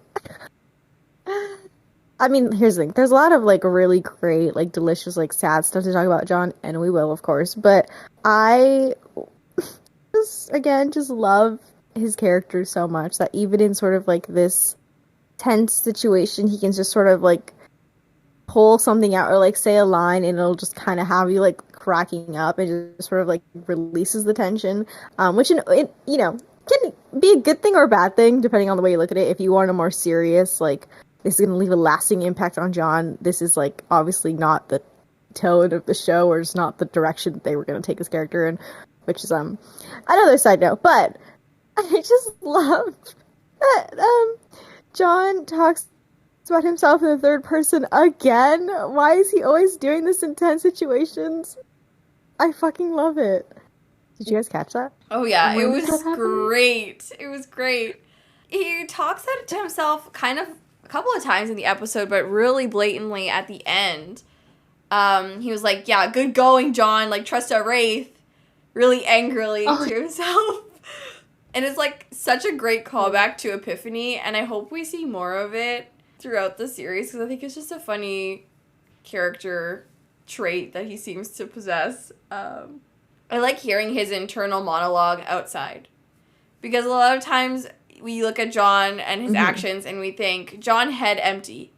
I mean, here's the thing. There's a lot of, like, really great, like, delicious, like, sad stuff to talk about John, and we will, of course. But I just love his character so much that even in sort of, like, this tense situation, he can just sort of, like, pull something out or, like, say a line, and it'll just kind of have you, like, cracking up and just sort of, like, releases the tension, which, you know, can be a good thing or a bad thing, depending on the way you look at it. If you want a more serious, like, this is going to leave a lasting impact on John, this is, like, obviously not the tone of the show, or it's not the direction that they were going to take his character in, which is, another side note. But I just love John talks about himself in the third person again. Why is he always doing this in tense situations? I fucking love it. Did you guys catch that? Oh yeah, it When was is that happening? great. It was great. He talks that to himself kind of a couple of times in the episode, but really blatantly at the end. He was like, yeah, good going, John, like, trust our Wraith. Really angrily to himself. And it's, like, such a great callback to Epiphany, and I hope we see more of it throughout the series, because I think it's just a funny character trait that he seems to possess. I like hearing his internal monologue outside. Because a lot of times we look at John and his actions and we think, John head empty.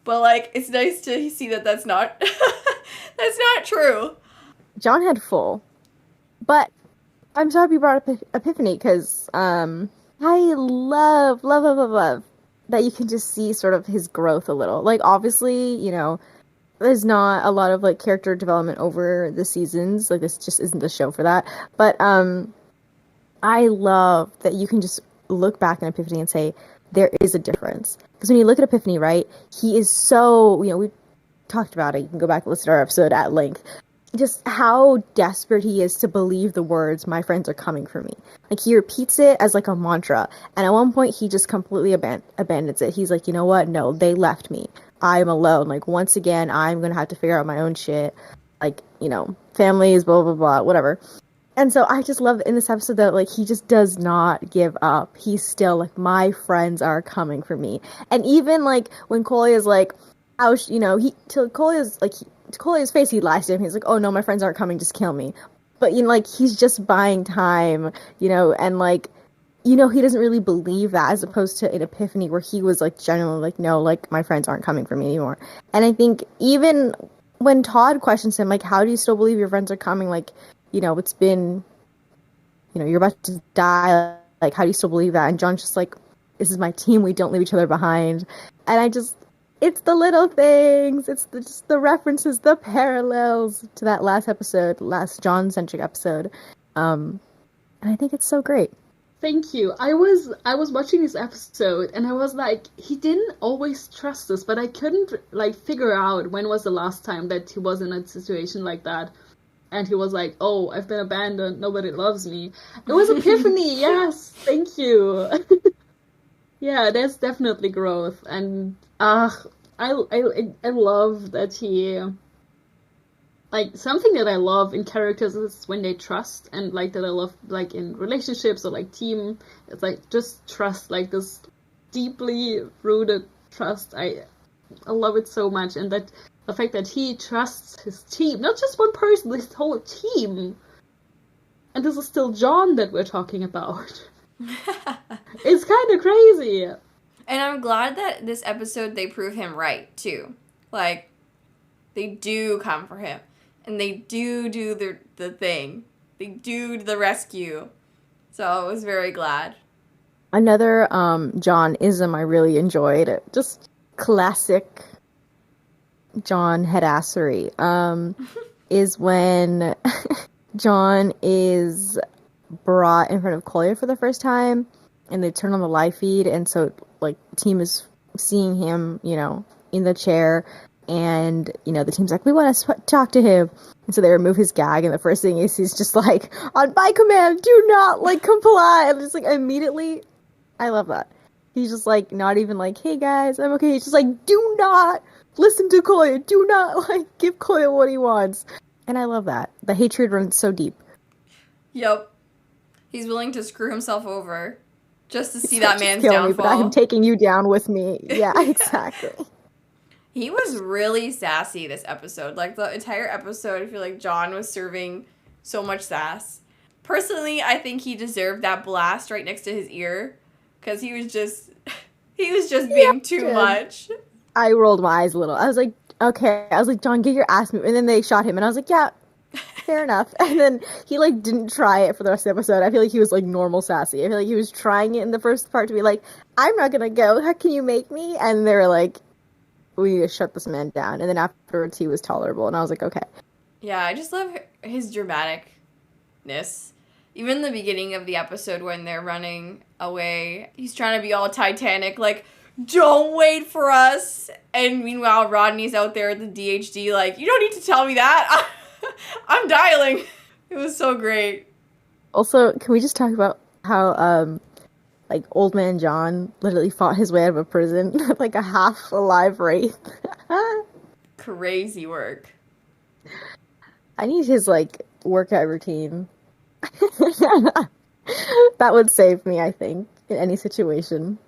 But, like, it's nice to see that that's not, that's not true. John had full. But I'm so happy you brought up Epiphany, because I love that you can just see sort of his growth a little. Like, obviously, you know, there's not a lot of, like, character development over the seasons. Like, this just isn't the show for that. But I love that you can just look back in Epiphany and say, there is a difference. Because when you look at Epiphany, right, he is so, you know, we talked about it. You can go back and listen to our episode at length. Just how desperate he is to believe the words, my friends are coming for me. Like, he repeats it as, like, a mantra. And at one point, he just completely abandons it. He's like, you know what? No, they left me. I'm alone. Like, once again, I'm going to have to figure out my own shit. Like, you know, families, blah, blah, blah, whatever. And so I just love in this episode that, like, he just does not give up. He's still like, my friends are coming for me. And even, like, when Kolya's like, you know, to Kolya's face, he lies to him. He's like, oh no, my friends aren't coming, just kill me. But, you know, like, he's just buying time, you know, and, like, you know, he doesn't really believe that, as opposed to in Epiphany where he was, like, genuinely like, no, like, my friends aren't coming for me anymore. And I think even when Todd questions him, like, how do you still believe your friends are coming? Like, you know, it's been, you know, you're about to die. Like, how do you still believe that? And John's just like, this is my team. We don't leave each other behind. And it's the little things. It's just the references, the parallels to that last John-centric episode. And I think it's so great. Thank you. I was watching this episode and I was like, he didn't always trust us, but I couldn't, like, figure out when was the last time that he was in a situation like that. And he was like, oh, I've been abandoned, nobody loves me. It was Epiphany, yes, thank you. Yeah, there's definitely growth. And I love that he, like, something that I love in characters is when they trust, and, like, that I love, like, in relationships or, like, team, it's like, just trust, like, this deeply rooted trust. I love it so much, and that the fact that he trusts his team, not just one person, his whole team. And this is still John that we're talking about. It's kind of crazy. And I'm glad that this episode they prove him right, too. Like, they do come for him. And they do the thing. They do the rescue. So I was very glad. Another John-ism I really enjoyed. Just classic John headassery. Is when John is brought in front of Kolya for the first time, and they turn on the live feed, and so, like, the team is seeing him, you know, in the chair, and, you know, the team's like, we want to talk to him, and so they remove his gag, and the first thing is he's just like, on my command, do not, like, comply, and just, like, immediately, I love that. He's just, like, not even like, hey guys, I'm okay, he's just like, do not listen to Kolya, do not, like, give Kolya what he wants. And I love that. The hatred runs so deep. Yep. He's willing to screw himself over just to see that man's kill downfall. Me, but I'm taking you down with me. Yeah, exactly. He was really sassy this episode. Like, the entire episode, I feel like John was serving so much sass. Personally, I think he deserved that blast right next to his ear, because he was just being too much. I rolled my eyes a little. I was like, okay. I was like, John, get your ass moved. And then they shot him, and I was like, yeah, fair enough. And then he, like, didn't try it for the rest of the episode. I feel like he was, like, normal sassy. I feel like he was trying it in the first part to be like, I'm not gonna go. How can you make me? And they were like, we need to shut this man down. And then afterwards, he was tolerable. And I was like, okay. Yeah, I just love his dramaticness. Even the beginning of the episode when they're running away, he's trying to be all Titanic, like, don't wait for us. And meanwhile, Rodney's out there at the DHD, like, you don't need to tell me that. I'm dialing. It was so great. Also, can we just talk about how, like, old man John literally fought his way out of a prison with, like, a half-alive Wraith? Crazy work. I need his, like, workout routine. That would save me, I think, in any situation.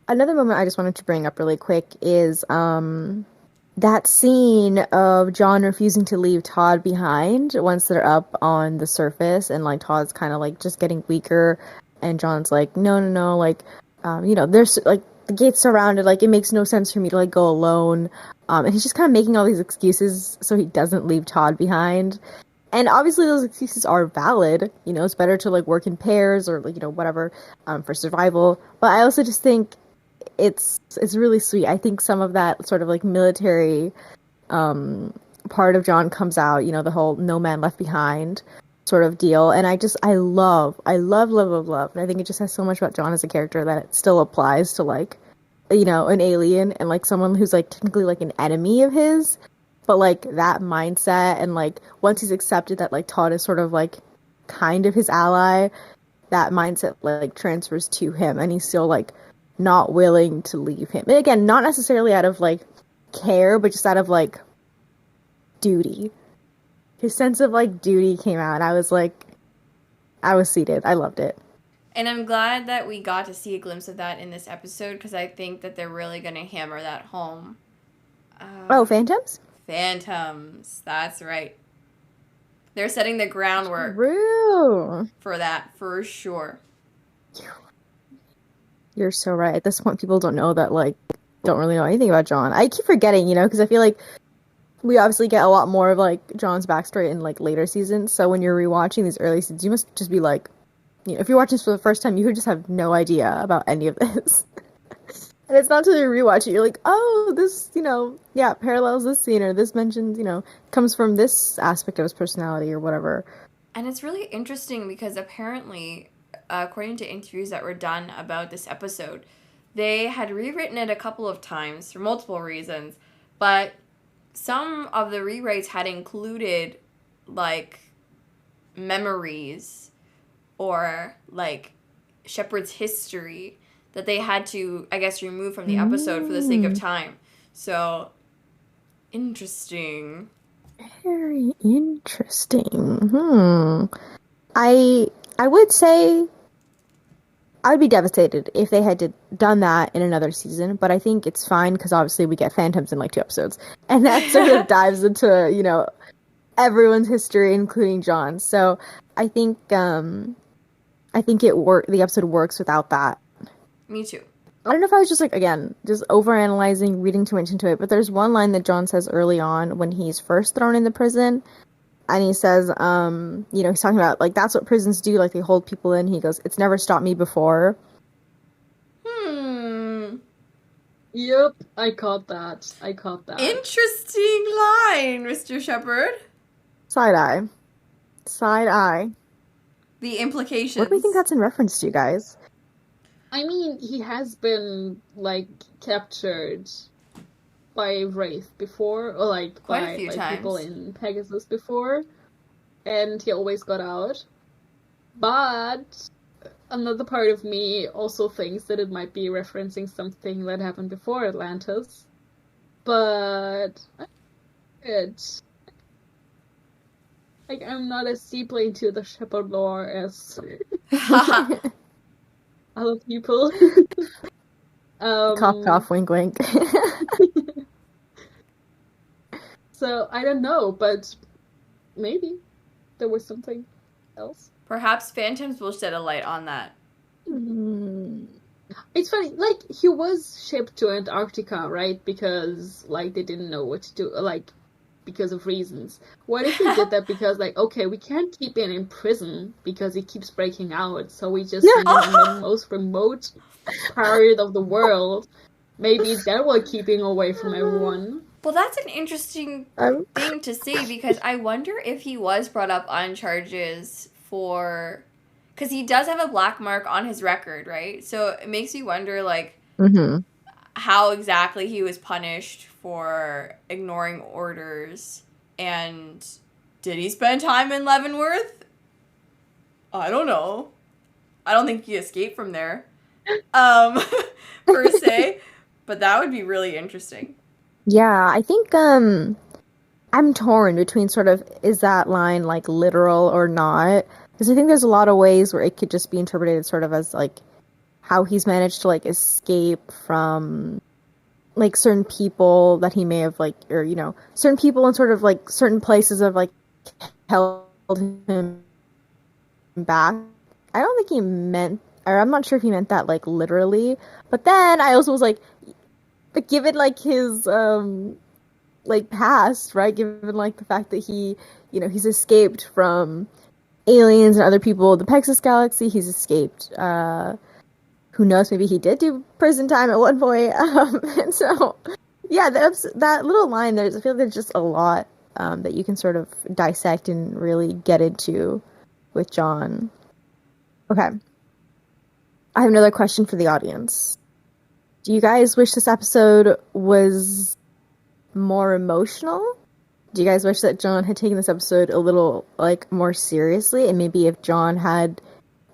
Another moment I just wanted to bring up really quick is that scene of John refusing to leave Todd behind once they're up on the surface, and like Todd's kind of like just getting weaker, and John's like, no, like, there's like the gate's surrounded, like it makes no sense for me to like go alone, and he's just kind of making all these excuses so he doesn't leave Todd behind. And obviously those excuses are valid. It's better to like work in pairs or like, whatever, for survival. But I also just think it's really sweet. I think some of that sort of like military part of John comes out, the whole no man left behind sort of deal. And I love. And I think it just has so much about John as a character that it still applies to like, an alien and like someone who's like technically like an enemy of his. But, like, that mindset, and, like, once he's accepted that, like, Todd is sort of, like, kind of his ally, that mindset, like, transfers to him, and he's still, like, not willing to leave him. And again, not necessarily out of, like, care, but just out of, like, duty. His sense of, like, duty came out, and I was, like, I was seated. I loved it. And I'm glad that we got to see a glimpse of that in this episode, because I think that they're really going to hammer that home. Phantoms? Phantoms. That's right. They're setting the groundwork for that, for sure. You're so right. At this point, people don't really know anything about John. I keep forgetting, because I feel like we obviously get a lot more of, like, John's backstory in, like, later seasons. So when you're rewatching these early seasons, you must just be like, if you're watching this for the first time, you could just have no idea about any of this. And it's not until you rewatch it, you're like, oh, this, parallels this scene, or this mentions, comes from this aspect of his personality, or whatever. And it's really interesting because apparently, according to interviews that were done about this episode, they had rewritten it a couple of times for multiple reasons, but some of the rewrites had included, like, memories or, like, Shepard's history that they had to, I guess, remove from the episode for the sake of time. So, interesting. Very interesting. I would say I'd be devastated if they had done that in another season, but I think it's fine because obviously we get Phantoms in like 2 episodes, and that sort of dives into, everyone's history, including John. So I think the episode works without that. Me too. I don't know if I was just, like, again, just overanalyzing, reading too much into it, but there's one line that John says early on when he's first thrown in the prison, and he says, he's talking about, like, that's what prisons do, like, they hold people in. He goes, it's never stopped me before. Yep, I caught that. Interesting line, Mr. Shepard. Side eye. The implications. What do we think that's in reference to, guys? I mean, he has been, like, captured by Wraith before, or, like, by people in Pegasus before, and he always got out. But another part of me also thinks that it might be referencing something that happened before Atlantis. But I'm not as deeply into the Shepard lore as other people. Cough, wink, wink. So, I don't know, but maybe there was something else. Perhaps Phantoms will shed a light on that. It's funny, like, he was shipped to Antarctica, right? Because, like, they didn't know what to do, like, because of reasons. What if he did that because, like, okay, we can't keep him in prison because he keeps breaking out, so we just send him in the most remote part of the world. Maybe that will keep him away from everyone. Well, that's an interesting thing to see, because I wonder if he was brought up on charges for because he does have a black mark on his record, right? So it makes me wonder, like, Mm-hmm. how exactly he was punished for ignoring orders, and did he spend time in Leavenworth? I don't know. I don't think he escaped from there, per se, but that would be really interesting. Yeah, I think I'm torn between sort of is that line like literal or not? Because I think there's a lot of ways where it could just be interpreted sort of as like how he's managed to like escape from like certain people that he may have like, or you know, certain people and sort of like certain places have like held him back. I don't think he meant, or I'm not sure if he meant that like literally. But then I also was like, but given like his like past, right? Given like the fact that he, you know, he's escaped from aliens and other people, the Pexus Galaxy, he's escaped. Who knows? Maybe he did do prison time at one point. And so, yeah, that little line. I feel like there's just a lot that you can sort of dissect and really get into with John. Okay, I have another question for the audience. Do you guys wish this episode was more emotional? Do you guys wish that John had taken this episode a little like more seriously, and maybe if John had,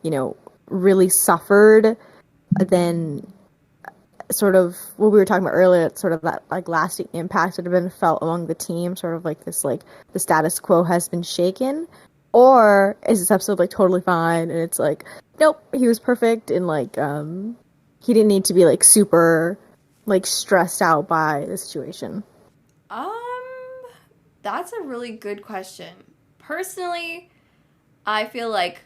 you know, really suffered, then sort of what we were talking about earlier, sort of that like lasting impact would have been felt among the team, sort of like this like the status quo has been shaken? Or is this episode like totally fine and it's like, nope, he was perfect and like he didn't need to be like super like stressed out by the situation? That's a really good question. Personally, I feel like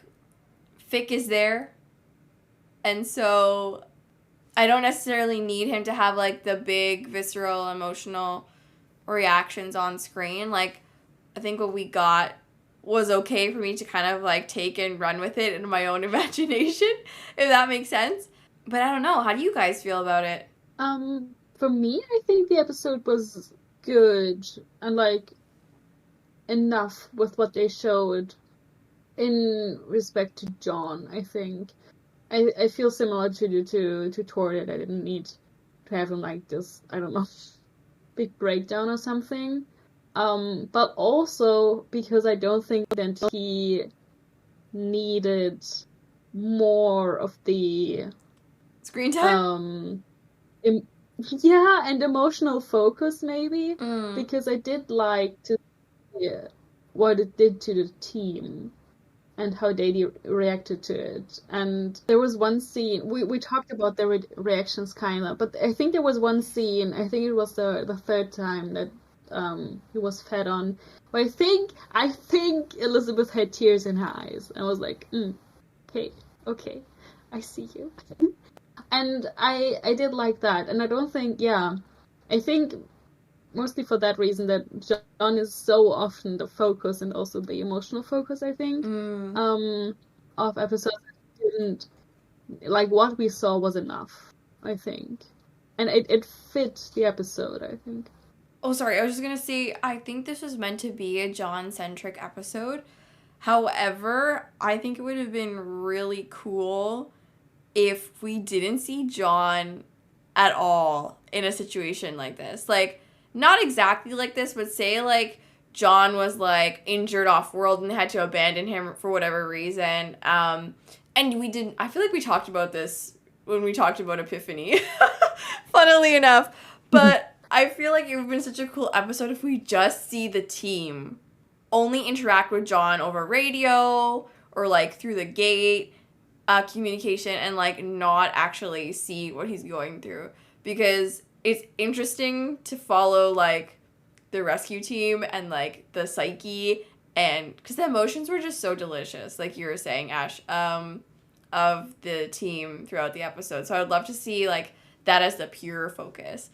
Fic is there, and so I don't necessarily need him to have like the big visceral emotional reactions on screen. Like, I think what we got was okay for me to kind of like take and run with it in my own imagination, if that makes sense. But I don't know. How do you guys feel about it? For me, I think the episode was good and like enough with what they showed in respect to John. I think I feel similar to you to Tori that I didn't need to have him like this, I don't know, big breakdown or something. But also because I don't think that he needed more of the Screen time? yeah, and emotional focus maybe, Mm. because I did like to see what it did to the team and how they reacted to it. And there was one scene, we talked about the reactions kind of, but I think there was one scene, I think it was the third time that he was fed on, where I think Elizabeth had tears in her eyes. I was like, okay, I see you. And I did like that, and I don't think, yeah, I think mostly for that reason that John is so often the focus and also the emotional focus, I think, of episodes that didn't, like, what we saw was enough, I think. And it fit the episode, I think. Oh, sorry. I was just going to say, I think this was meant to be a John-centric episode. However, I think it would have been really cool if we didn't see John at all in a situation like this. Like, not exactly like this, but say, like, John was, like, injured off-world and had to abandon him for whatever reason. And we didn't... I feel like we talked about this when we talked about Epiphany. Funnily enough. But I feel like it would have been such a cool episode if we just see the team only interact with John over radio or, like, through the gate communication and, like, not actually see what he's going through. Because it's interesting to follow, like, the rescue team and, like, the psyche, and because the emotions were just so delicious, like you were saying, Ash, of the team throughout the episode. So I would love to see, like, that as the pure focus,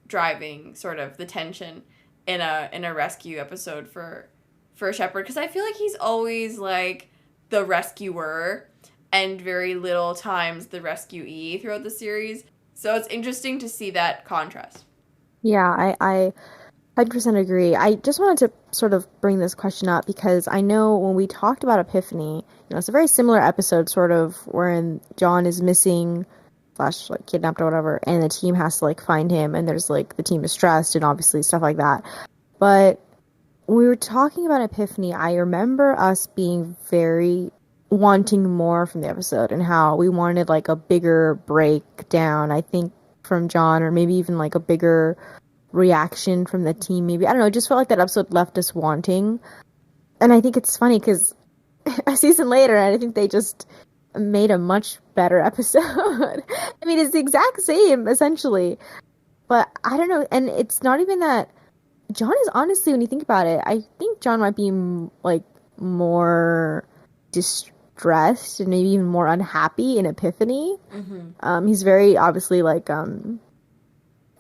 driving sort of the tension in a rescue episode for Shepard, because I feel like he's always, like, the rescuer and very little times the rescuee throughout the series. So it's interesting to see that contrast. Yeah, 100% agree. I just wanted to sort of bring this question up because I know when we talked about Epiphany, it's a very similar episode, sort of, wherein John is missing, slash, like, kidnapped or whatever, and the team has to, like, find him, and there's, like, the team is stressed and obviously stuff like that. But when we were talking about Epiphany, I remember us being very wanting more from the episode and how we wanted, like, a bigger breakdown, I think, from John, or maybe even, like, a bigger reaction from the team. Maybe, I don't know, it just felt like that episode left us wanting. And I think it's funny because a season later, I think they just made a much better episode. I mean, it's the exact same, essentially. But I don't know, and it's not even that. John is, honestly, when you think about it, I think John might be, like, more distressed and maybe even more unhappy in Epiphany. He's very, obviously, like,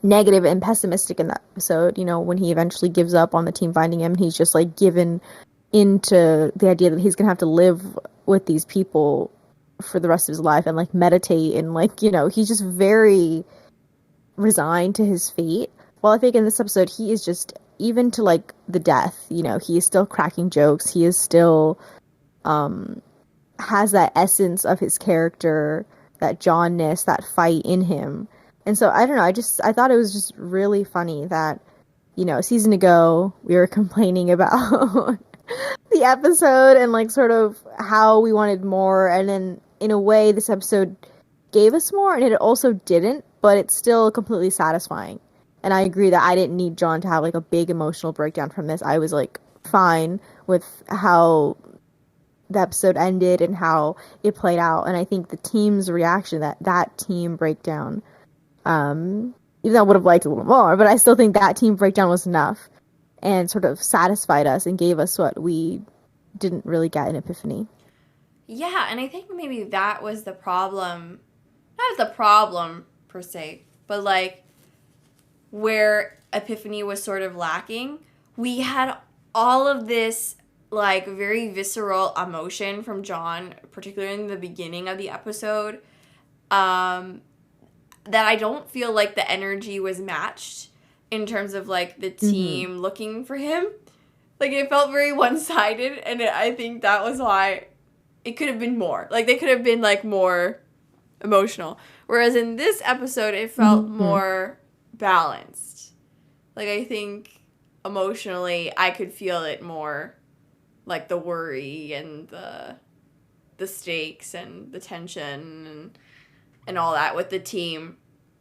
negative and pessimistic in that episode, when he eventually gives up on the team finding him. He's just, like, given into the idea that he's gonna have to live with these people for the rest of his life and, like, meditate and, like, he's just very resigned to his fate. Well, I think in this episode he is just, even to, like, the death, he is still cracking jokes. He is still has that essence of his character, that Johnness, that fight in him. And so, I don't know, I thought it was just really funny that, a season ago, we were complaining about the episode and, like, sort of how we wanted more. And then, in a way, this episode gave us more, and it also didn't, but it's still completely satisfying. And I agree that I didn't need John to have, like, a big emotional breakdown from this. I was, like, fine with how the episode ended and how it played out. And I think the team's reaction, that team breakdown, even though I would have liked a little more, but I still think that team breakdown was enough and sort of satisfied us and gave us what we didn't really get in Epiphany. Yeah, and I think maybe that was the problem. Not the problem, per se, but, like, where Epiphany was sort of lacking. We had all of this, like, very visceral emotion from John, particularly in the beginning of the episode, that I don't feel like the energy was matched in terms of, like, the team looking for him. Like, it felt very one-sided, and I think that was why it could have been more. Like, they could have been, like, more emotional. Whereas in this episode, it felt more balanced. Like, I think emotionally, I could feel it more, like, the worry and the stakes and the tension and all that with the team.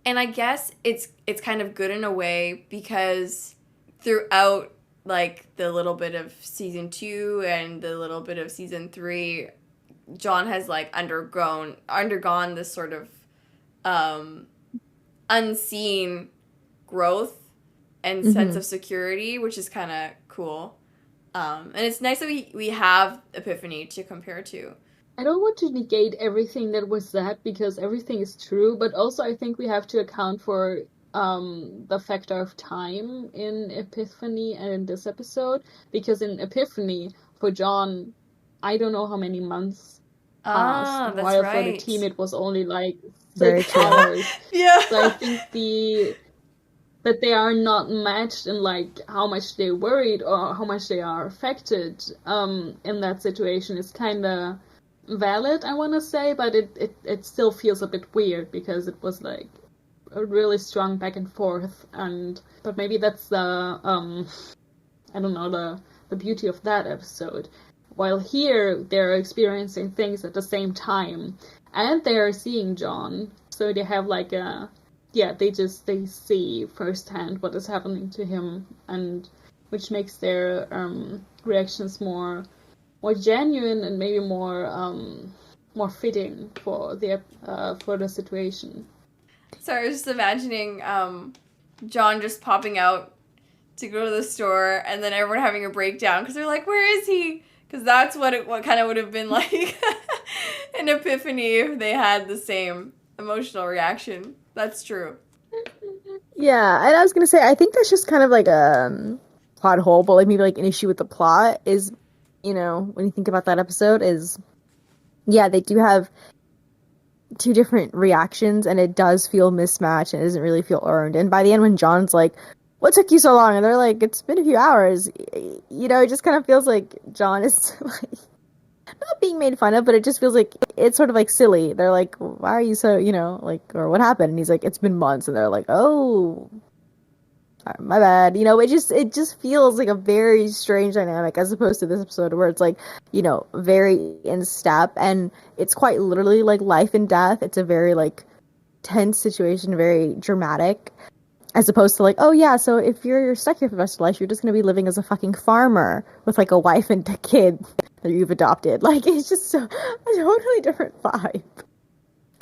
And I guess it's kind of good in a way because throughout, like, the little bit of season 2 and the little bit of season 3, John has, like, undergone this sort of unseen growth and sense of security, which is kind of cool. And it's nice that we have Epiphany to compare to. I don't want to negate everything that was said because everything is true, but also I think we have to account for the factor of time in Epiphany and in this episode, because in Epiphany, for John, I don't know how many months passed, That's while right. for the team it was only like Very 6 true. hours. Yeah. So I think that they are not matched in, like, how much they're worried or how much they are affected in that situation is kind of valid, I want to say, but it still feels a bit weird because it was, like, a really strong back and forth, but maybe that's the I don't know, the beauty of that episode. While here they're experiencing things at the same time and they're seeing John, so they have, like, they see firsthand what is happening to him, and which makes their reactions more genuine and maybe more fitting for the situation. So I was just imagining John just popping out to go to the store and then everyone having a breakdown because they're like, where is he? Because that's what kind of would have been like an Epiphany if they had the same emotional reaction. That's true. Yeah, and I was gonna say, I think that's just kind of like a plot hole, but, like, maybe, like, an issue with the plot is, when you think about that episode is, yeah, they do have two different reactions and it does feel mismatched and it doesn't really feel earned. And by the end, when John's like, what took you so long? And they're like, it's been a few hours. You know, it just kind of feels like John is like not being made fun of, but it just feels like it's sort of like silly. They're like, why are you so, you know, like, or what happened? And he's like, it's been months. And they're like, oh, my bad. You know, it just feels like a very strange dynamic as opposed to this episode where it's like, you know, very in step and it's quite literally like life and death. It's a very like tense situation, very dramatic. As opposed to like, oh yeah, so if you're stuck here for the rest of your life, you're just gonna be living as a fucking farmer with like a wife and a kid that you've adopted. Like it's just so a totally different vibe.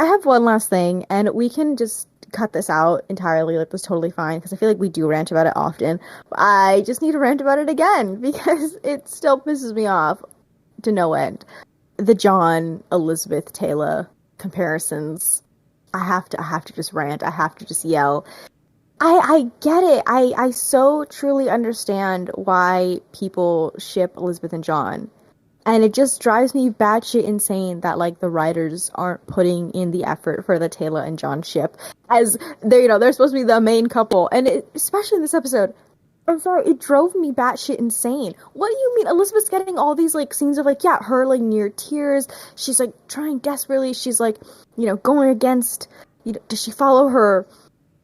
I have one last thing, and we can just cut this out entirely. Like, that's totally fine because I feel like we do rant about it often. I just need to rant about it again because it still pisses me off to no end. The John, Elizabeth, Teyla comparisons. I have to just rant. I have to just yell. I get it. I so truly understand why people ship Elizabeth and John. And it just drives me batshit insane that like the writers aren't putting in the effort for the Teyla and John ship as they're, you know, they're supposed to be the main couple. And especially in this episode, I'm sorry, it drove me batshit insane. What do you mean? Elizabeth's getting all these like scenes of like, yeah, her like near tears. She's like trying desperately. She's like, you know, going against, you know, does she follow her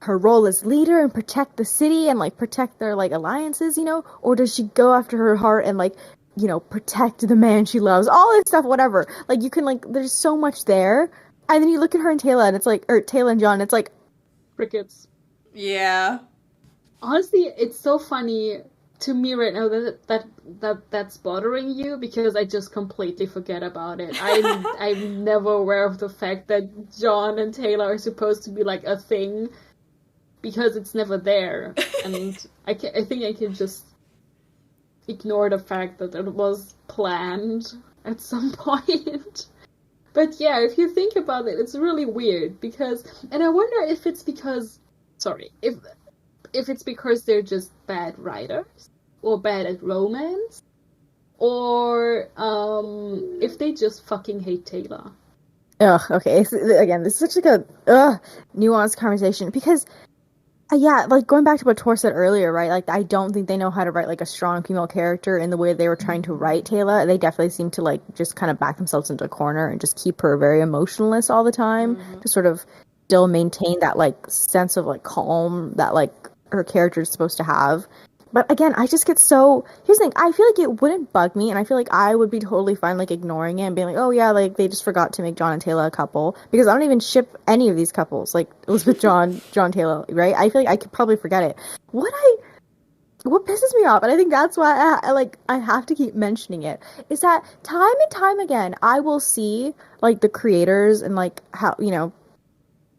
role as leader and protect the city and like protect their like alliances, you know, or does she go after her heart and like, you know, protect the man she loves, all this stuff, whatever. Like you can like, there's so much there, and then you look at her and Teyla, and it's like, or Teyla and John, it's like Crickets. Yeah. Honestly, it's so funny to me right now that's bothering you because I just completely forget about it. I'm never aware of the fact that John and Teyla are supposed to be like a thing because it's never there, and I think I can just ignore the fact that it was planned at some point. But yeah, if you think about it, it's really weird because, and I wonder if it's because, sorry, if it's because they're just bad writers or bad at romance, or if they just fucking hate Teyla. ugh, okay. Again, this is such like a nuanced conversation because yeah, like going back to what Tor said earlier, right? Like I don't think they know how to write like a strong female character in the way they were trying to write Teyla. They definitely seem to like just kind of back themselves into a corner and just keep her very emotionless all the time to sort of still maintain that like sense of like calm that like her character is supposed to have. But again, I just get so, here's the thing, I feel like it wouldn't bug me, and I feel like I would be totally fine like ignoring it and being like, oh yeah, like they just forgot to make John and Teyla a couple, because I don't even ship any of these couples, like Elizabeth, John Teyla, right? I feel like I could probably forget it. What pisses me off, and I think that's why I have to keep mentioning it, is that time and time again, I will see like the creators and like how, you know,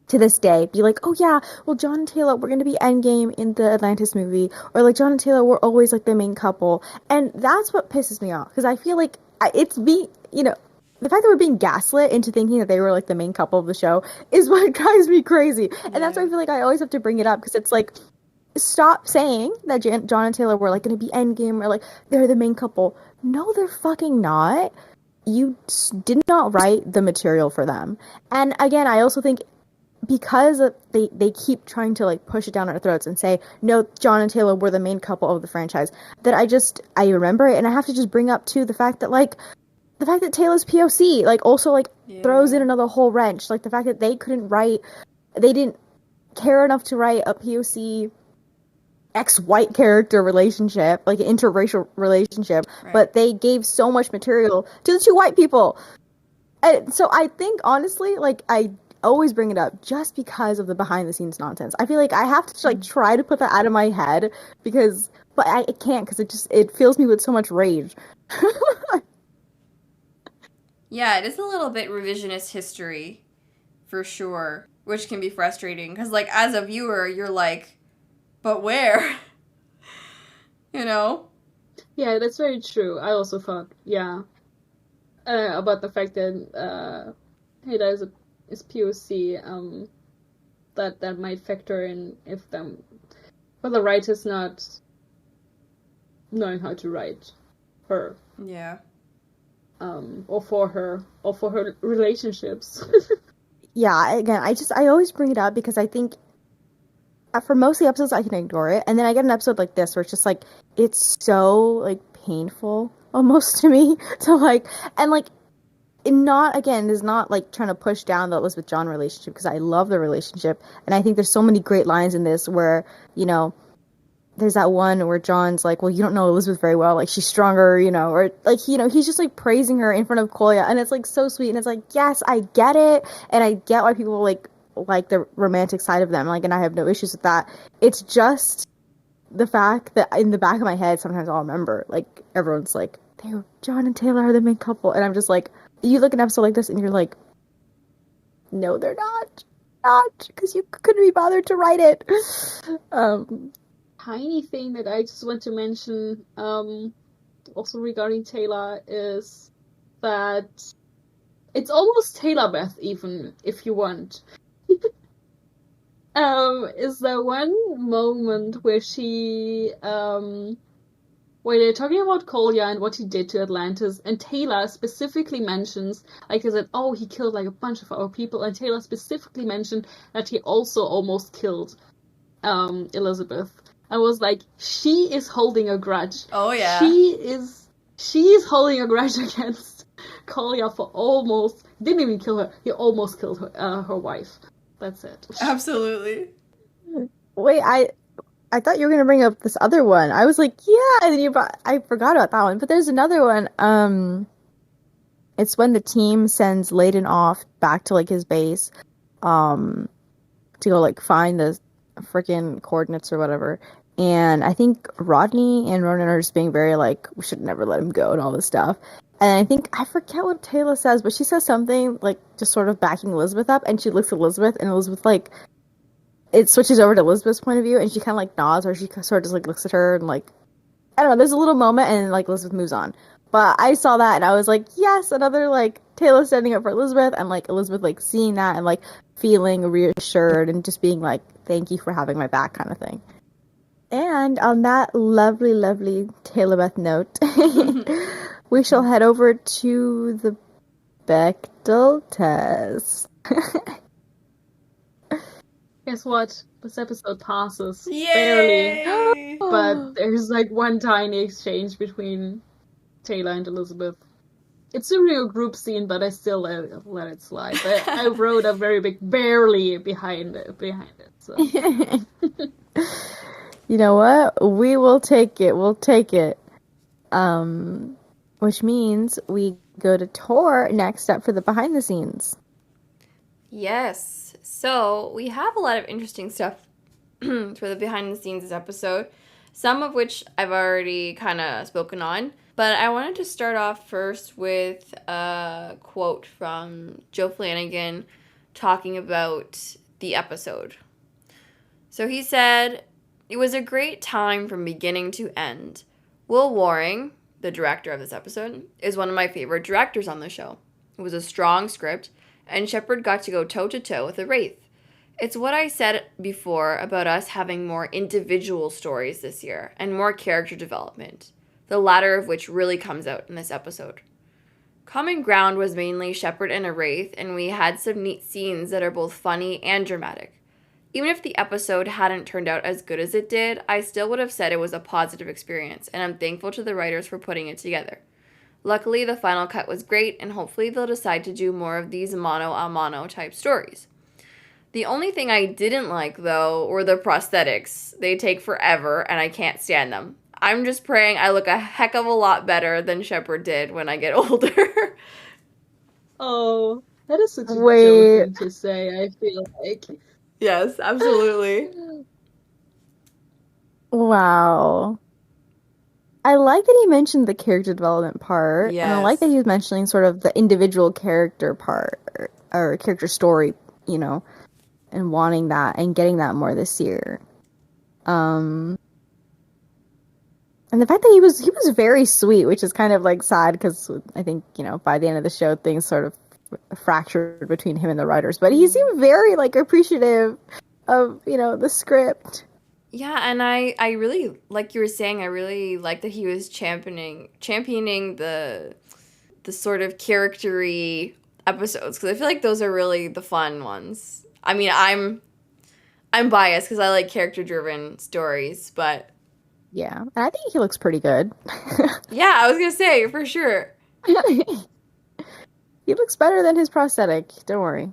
to this day be like, oh yeah, well John and Teyla, we're gonna be endgame in the Atlantis movie, or like John and Teyla were always like the main couple, and that's what pisses me off because I feel like it's being, you know, the fact that we're being gaslit into thinking that they were like the main couple of the show is what drives me crazy. And that's why I feel like I always have to bring it up because it's like, stop saying that John and Teyla were like gonna be endgame or like they're the main couple. No, they're fucking not. You did not write the material for them. And again, I also think because they keep trying to like push it down our throats and say, no, John and Teyla were the main couple of the franchise, that I remember it, and I have to just bring up too the fact that Teyla's POC like also like throws in another whole wrench. Like the fact that they didn't care enough to write a POC ex-white character relationship, like an interracial relationship, right, but they gave so much material to the two white people. And so I think honestly, like I always bring it up just because of the behind the scenes nonsense. I feel like I have to like try to put that out of my head but I can't because it fills me with so much rage. Yeah, it is a little bit revisionist history for sure, which can be frustrating because like as a viewer you're like, but where? You know? Yeah, that's very true. I also thought, about the fact that Teyla is POC, that might factor in if the writer's not knowing how to write her. Yeah. Or for her relationships. Yeah, again, I always bring it up because I think for most of the episodes I can ignore it, and then I get an episode like this where it's just like it's so like painful almost to me to like, and like not again is not like trying to push down the Elizabeth John relationship, because I love the relationship, and I think there's so many great lines in this where, you know, there's that one where John's like, well, you don't know Elizabeth very well, like she's stronger, you know, or like, you know, he's just like praising her in front of Kolya, and it's like so sweet, and it's like, yes, I get it, and I get why people like the romantic side of them, like, and I have no issues with that. It's just the fact that in the back of my head sometimes I'll remember like everyone's like, John and Teyla are the main couple, and I'm just like, you look at an episode like this and you're like, no, they're not, because you couldn't be bothered to write it. Tiny thing that I just want to mention, also regarding Teyla, is that it's almost Teylabeth, even if you want. Is there one moment where she, where they're talking about Kolya and what he did to Atlantis, and Teyla specifically mentions, like, they said, oh, he killed like a bunch of our people, and Teyla specifically mentioned that he also almost killed Elizabeth. I was like, she is holding a grudge. Oh yeah. She is holding a grudge against Kolya for almost, didn't even kill her, he almost killed her wife. That's it. Absolutely. Wait, I thought you were gonna bring up this other one. I was like, yeah, and then I forgot about that one. But there's another one. It's when the team sends Layden off back to like his base, to go like find the freaking coordinates or whatever. And I think Rodney and Ronon are just being very like, we should never let him go and all this stuff. And I think, I forget what Teyla says, but she says something like just sort of backing Elizabeth up, and she looks at Elizabeth, and Elizabeth like, it switches over to Elizabeth's point of view, and she kind of like nods, or she sort of just like looks at her and like, I don't know, there's a little moment, and like Elizabeth moves on. But I saw that and I was like, yes, another like Teyla standing up for Elizabeth, and like Elizabeth like seeing that and like feeling reassured and just being like, thank you for having my back kind of thing. And on that lovely, lovely Teylabeth note, we shall head over to the Bechdel test. Guess what? This episode passes. Yay! Barely. But there's like one tiny exchange between Teyla and Elizabeth. It's a real group scene, but I still let it slide. But I wrote a very big barely behind it. So. You know what? We will take it. We'll take it. Which means we go to Tor next up for the behind the scenes. Yes. So we have a lot of interesting stuff for the behind the scenes this episode, some of which I've already kind of spoken on. But I wanted to start off first with a quote from Joe Flanagan talking about the episode. So he said, "It was a great time from beginning to end. Will Waring, the director of this episode, is one of my favorite directors on the show. It was a strong script, and Shepard got to go toe-to-toe with a Wraith. It's what I said before about us having more individual stories this year and more character development, the latter of which really comes out in this episode. Common Ground was mainly Shepard and a Wraith, and we had some neat scenes that are both funny and dramatic. Even if the episode hadn't turned out as good as it did, I still would have said it was a positive experience, and I'm thankful to the writers for putting it together. Luckily, the final cut was great, and hopefully they'll decide to do more of these mono-a-mono type stories. The only thing I didn't like, though, were the prosthetics. They take forever, and I can't stand them. I'm just praying I look a heck of a lot better than Shepard did when I get older." Oh, that is such a Joe thing to say, I feel like. Yes, absolutely. Wow. I like that he mentioned the character development part. Yes. And I like that he was mentioning sort of the individual character part, or character story, you know, and wanting that and getting that more this year. And the fact that he was very sweet, which is kind of like sad because I think, you know, by the end of the show things sort of fractured between him and the writers, but he seemed very like appreciative of, you know, the script. Yeah, and I really, like you were saying, I really like that he was championing the sort of character-y episodes, because I feel like those are really the fun ones. I mean, I'm biased because I like character-driven stories, but Yeah, and I think he looks pretty good. yeah, I was gonna say for sure. He looks better than his prosthetic. Don't worry.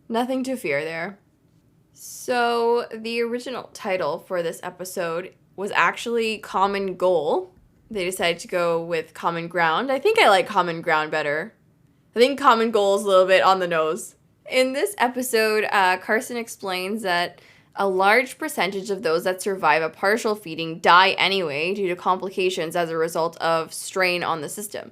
Nothing to fear there. So, the original title for this episode was actually Common Goal. They decided to go with Common Ground. I think I like Common Ground better. I think Common Goal is a little bit on the nose. In this episode, Carson explains that a large percentage of those that survive a partial feeding die anyway due to complications as a result of strain on the system.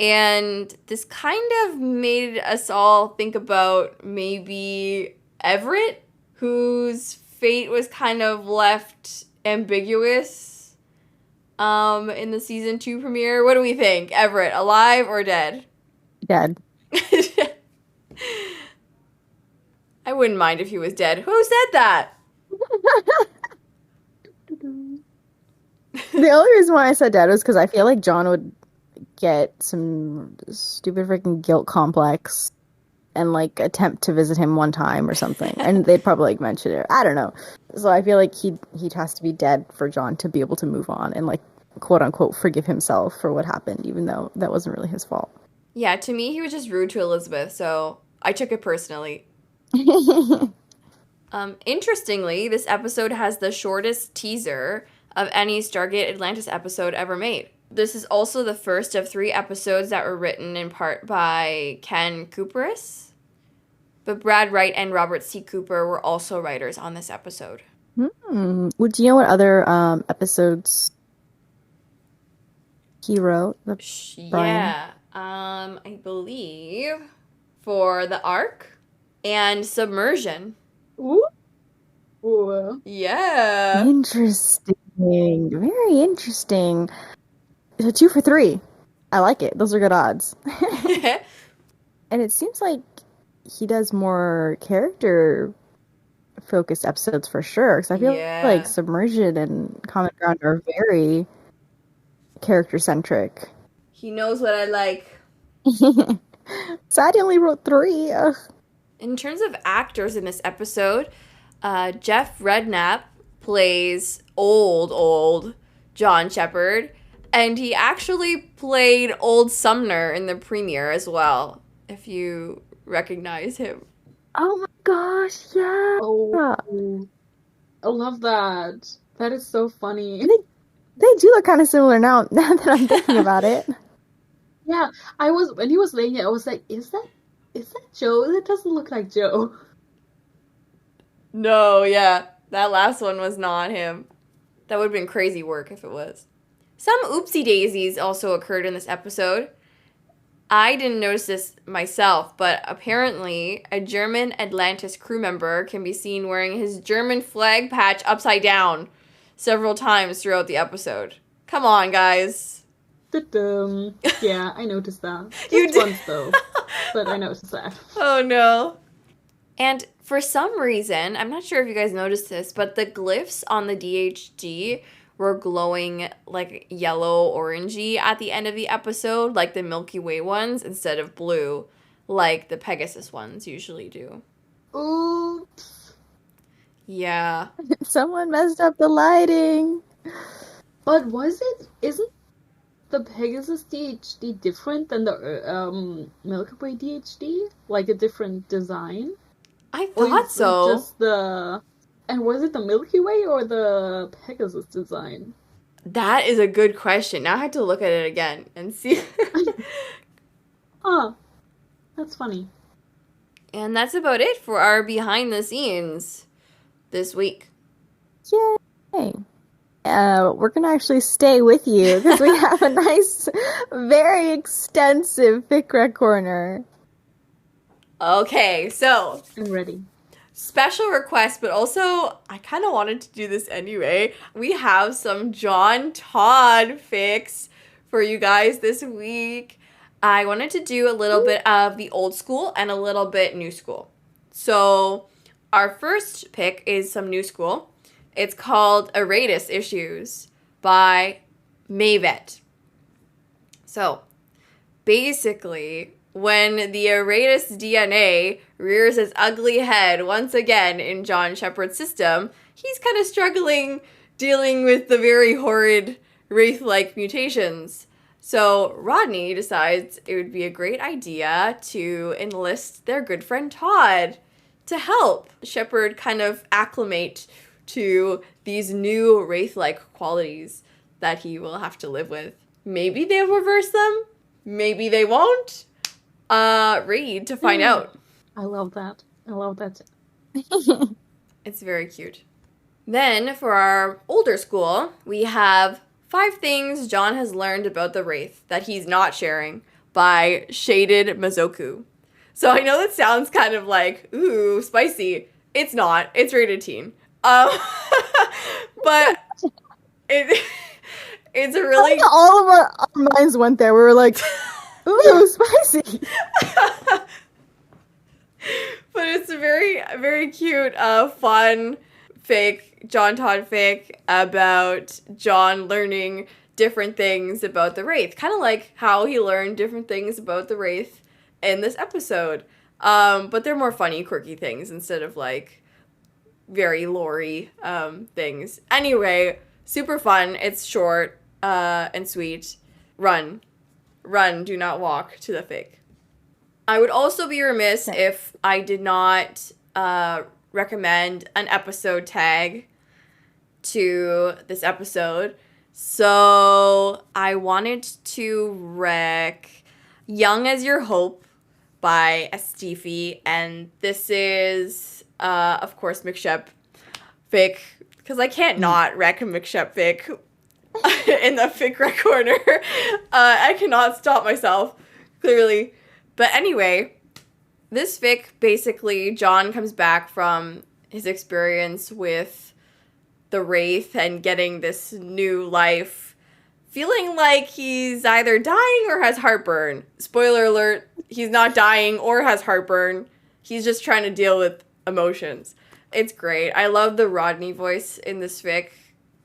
And this kind of made us all think about maybe Everett, whose fate was kind of left ambiguous in the season 2 premiere. What do we think? Everett, alive or dead? Dead. I wouldn't mind if he was dead. Who said that? The only reason why I said dead was because I feel like John would get some stupid freaking guilt complex and like attempt to visit him one time or something, and they'd probably like mention it. I don't know. So I feel like he has to be dead for John to be able to move on and like quote unquote forgive himself for what happened, even though that wasn't really his fault. Yeah, to me, he was just rude to Elizabeth, so I took it personally. Interestingly, this episode has the shortest teaser of any Stargate Atlantis episode ever made. This is also the first of 3 episodes that were written in part by Ken Cooperis, but Brad Wright and Robert C. Cooper were also writers on this episode. Would you know what other episodes he wrote? Yeah, I believe for the Ark and Submersion. Ooh. Ooh. Yeah. Interesting. Very interesting. So 2 for 3. I like it. Those are good odds. And it seems like he does more character-focused episodes for sure. Because I feel like Submersion and Common Ground are very character-centric. He knows what I like. Sad he only wrote 3. Ugh. In terms of actors in this episode, Jeff Redknapp plays old John Shepherd, and he actually played old Sumner in the premiere as well, if you recognize him. Oh my gosh, yeah. Oh, I love that. That is so funny. They do look kind of similar now that I'm thinking about it. Yeah, when he was laying it, I was like, is that Joe? That doesn't look like Joe. No, yeah. That last one was not him. That would have been crazy work if it was. Some oopsie daisies also occurred in this episode. I didn't notice this myself, but apparently a German Atlantis crew member can be seen wearing his German flag patch upside down several times throughout the episode. Come on, guys. Yeah, I noticed that. You Just did? once, though. But I noticed that. Oh, no. And for some reason, I'm not sure if you guys noticed this, but the glyphs on the DHD were glowing like yellow orangey at the end of the episode, like the Milky Way ones, instead of blue, like the Pegasus ones usually do. Oops. Yeah. Someone messed up the lighting. But isn't the Pegasus DHD different than the Milky Way DHD? Like a different design? I thought so. And was it the Milky Way or the Pegasus design? That is a good question. Now I have to look at it again and see. Huh. That's funny. And that's about it for our behind the scenes this week. Yay. We're going to actually stay with you because we have a nice, very extensive Fic Rec Corner. Okay, so I'm ready. special request, but also I kind of wanted to do this anyway. We have some John Todd fics for you guys this week. I wanted to do a little bit of the old school and a little bit new school. So our first pick is some new school. It's called Iratus Issues by Mavet. So basically when the Iratus DNA rears its ugly head once again in John Shepard's system, he's kind of struggling dealing with the very horrid Wraith-like mutations. So Rodney decides it would be a great idea to enlist their good friend Todd to help Shepard kind of acclimate to these new Wraith-like qualities that he will have to live with. Maybe they'll reverse them. Maybe they won't. Read to find out. I love that. I love that. It's very cute. Then, for our older school, we have 5 things John has learned about the Wraith that he's not sharing by Shaded Mazoku. So I know that sounds kind of like, ooh, spicy. It's not. It's rated teen. But it's a really... all of our minds went there. We were like, ooh, spicy. But it's a very, very cute, fun fic, John Todd fic about John learning different things about the Wraith. Kind of like how he learned different things about the Wraith in this episode. But they're more funny, quirky things instead of like very lore-y things. Anyway, super fun. It's short and sweet. Run, do not walk to the fic. I would also be remiss if I did not recommend an episode tag to this episode. So I wanted to rec Young as Your Hope by esteefee, and this is, of course, McShep fic, because I can't not rec a McShep fic in the Fic Rec Corner. I cannot stop myself, clearly. But anyway, this fic, basically, John comes back from his experience with the Wraith and getting this new life, feeling like he's either dying or has heartburn. Spoiler alert, he's not dying or has heartburn. He's just trying to deal with emotions. It's great. I love the Rodney voice in this fic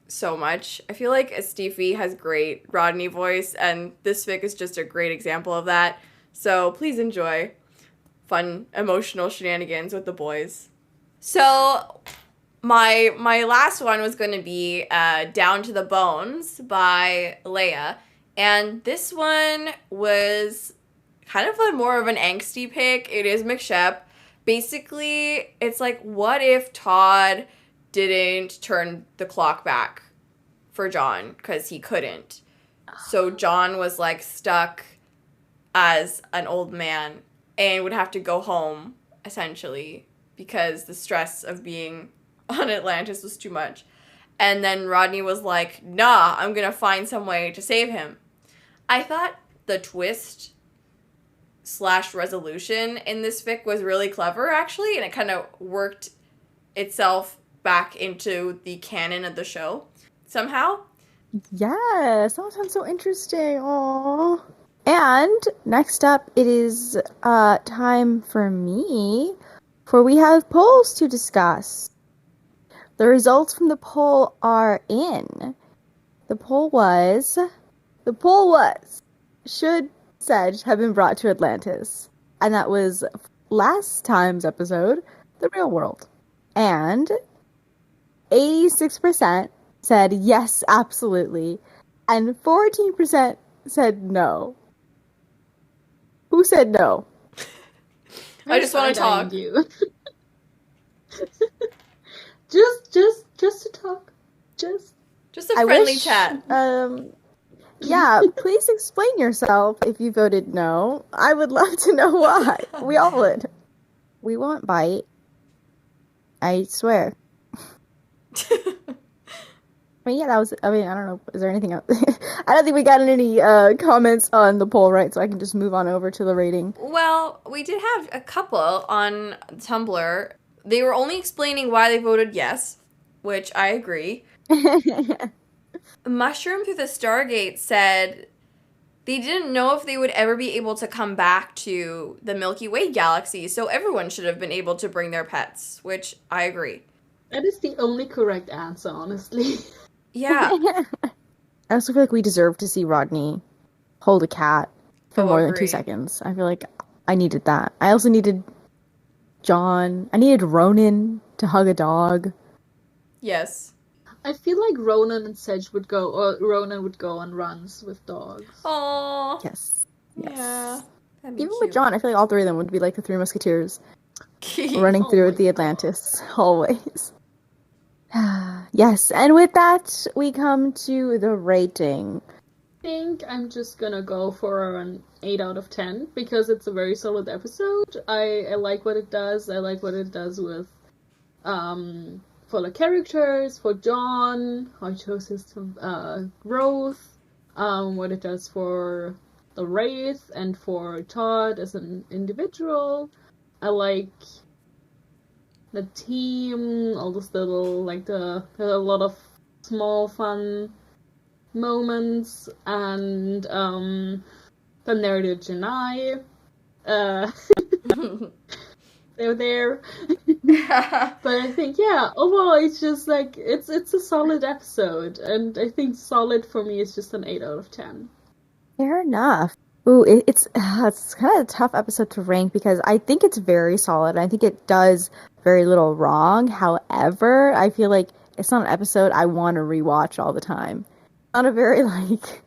so much. I feel like esteefee has great Rodney voice, and this fic is just a great example of that. So please enjoy fun, emotional shenanigans with the boys. So my last one was going to be Down to the Bones by Leah. And this one was kind of more of an angsty pick. It is McShep. Basically, it's like, what if Todd didn't turn the clock back for John? Because he couldn't. So John was like stuck as an old man and would have to go home, essentially, because the stress of being on Atlantis was too much. And then Rodney was like, nah, I'm gonna find some way to save him. I thought the twist / resolution in this fic was really clever, actually, and it kind of worked itself back into the canon of the show somehow. Yes, that sounds so interesting. Aww. And next up, it is time for me, for we have polls to discuss. The results from the poll are in. The poll was, should Sedge have been brought to Atlantis? And that was last time's episode, The Real World. And 86% said yes, absolutely. And 14% said no. Who said no? I just want to talk. You. just to talk. Just a friendly chat. Yeah, please explain yourself if you voted no. I would love to know why. We all would. We won't bite. I swear. But yeah, that was, I don't know, is there anything else? I don't think we got any comments on the poll, right? So I can just move on over to the rating. Well, we did have a couple on Tumblr. They were only explaining why they voted yes, which I agree. Mushroom Through the Stargate said they didn't know if they would ever be able to come back to the Milky Way galaxy, so everyone should have been able to bring their pets, which I agree. That is the only correct answer, honestly. Yeah. I also feel like we deserve to see Rodney hold a cat for more than 2 seconds. I feel like I needed that. I also needed John. I needed Ronan to hug a dog. Yes. I feel like Ronan and Sedge would go, or Ronan would go on runs with dogs. Oh. Yes. Yes. Yeah. That'd be Even cute. with John, I feel like all three of them would be like the Three Musketeers running Oh through my the Atlantis hallways. Yes, and with that, we come to the rating. I think I'm just gonna go for an 8 out of 10 because it's a very solid episode. I like what it does. I like what it does with for the characters, for John, how it shows his growth, what it does for the Wraith and for Todd as an individual. I like the team, all this little, like there are a lot of small fun moments, and the narrative Genii. They're there. But I think, yeah, overall it's just like it's a solid episode, and I think solid for me is just an 8 out of 10. Fair enough. Ooh, it's kind of a tough episode to rank because I think it's very solid. I think it does very little wrong. However, I feel like it's not an episode I want to rewatch all the time. Not a very like,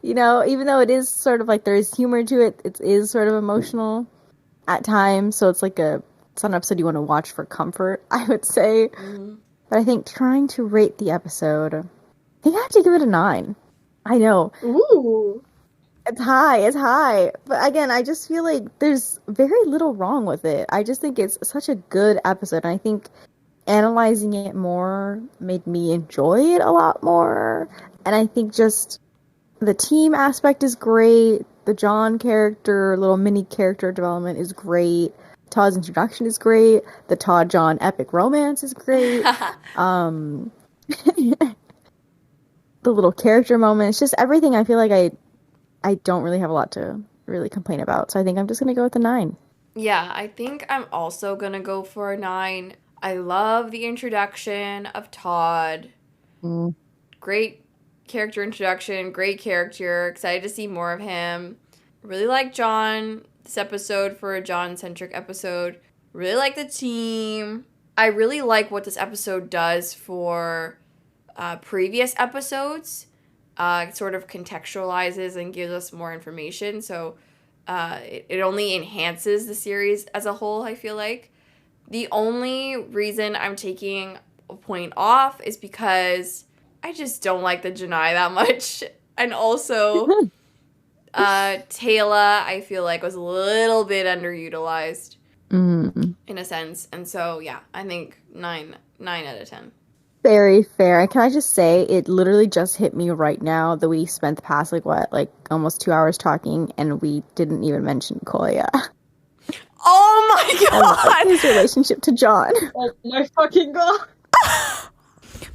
even though it is sort of like there is humor to it, it is sort of emotional at times. So it's like it's not an episode you want to watch for comfort, I would say. Mm-hmm. But I think trying to rate the episode, I think I have to give it a 9. I know. Ooh. It's high. But again, I just feel like there's very little wrong with it. I just think it's such a good episode. And I think analyzing it more made me enjoy it a lot more. And I think just the team aspect is great. The John character, little mini character development is great. Todd's introduction is great. The Todd-John epic romance is great. The little character moment. It's just everything. I feel like I don't really have a lot to really complain about. So I think I'm just going to go with a 9. Yeah, I think I'm also going to go for a 9. I love the introduction of Todd. Mm. Great character introduction, great character. Excited to see more of him. Really like John this episode for a John-centric episode. Really like the team. I really like what this episode does for previous episodes. It sort of contextualizes and gives us more information. So it only enhances the series as a whole, I feel like. The only reason I'm taking a point off is because I just don't like the Genii that much. And also, Teyla, I feel like, was a little bit underutilized in a sense. And so, yeah, I think 9 out of 10. Very fair. And can I just say, it literally just hit me right now that we spent the past, almost 2 hours talking, and we didn't even mention Koya. Oh my god! And his relationship to John. Oh my fucking god!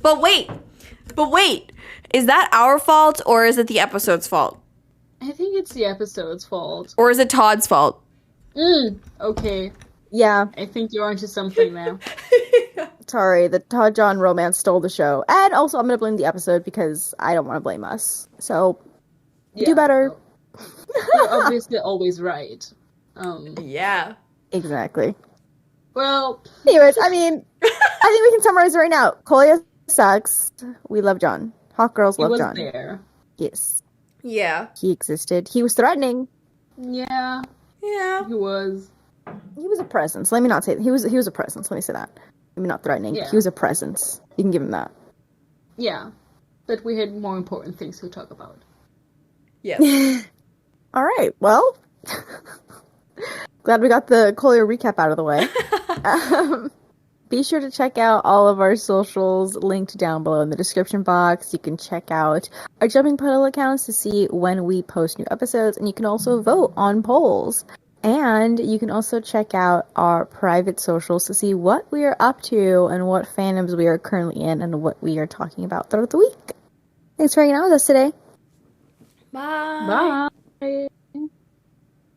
But wait! Is that our fault, or is it the episode's fault? I think it's the episode's fault. Or is it Todd's fault? Okay. Yeah. I think you're onto something now. Sorry, the Todd-John romance stole the show. And also, I'm going to blame the episode because I don't want to blame us. So, do better. You're obviously always right. Yeah. Exactly. Well... Anyways, I think we can summarize it right now. Koya sucks. We love John. Hawk girls love John. He was there. Yes. Yeah. He existed. He was threatening. Yeah. Yeah. He was. He was a presence. Let me not say that. He was a presence. Let me say that. I mean, not threatening. Yeah. He was a presence. You can give him that. Yeah. But we had more important things to talk about. Yes. All right. Well, glad we got the Collier recap out of the way. Be sure to check out all of our socials linked down below in the description box. You can check out our Jumping Puddle accounts to see when we post new episodes, and you can also vote on polls. And you can also check out our private socials to see what we are up to and what fandoms we are currently in and what we are talking about throughout the week. Thanks for hanging out with us today. Bye. Bye.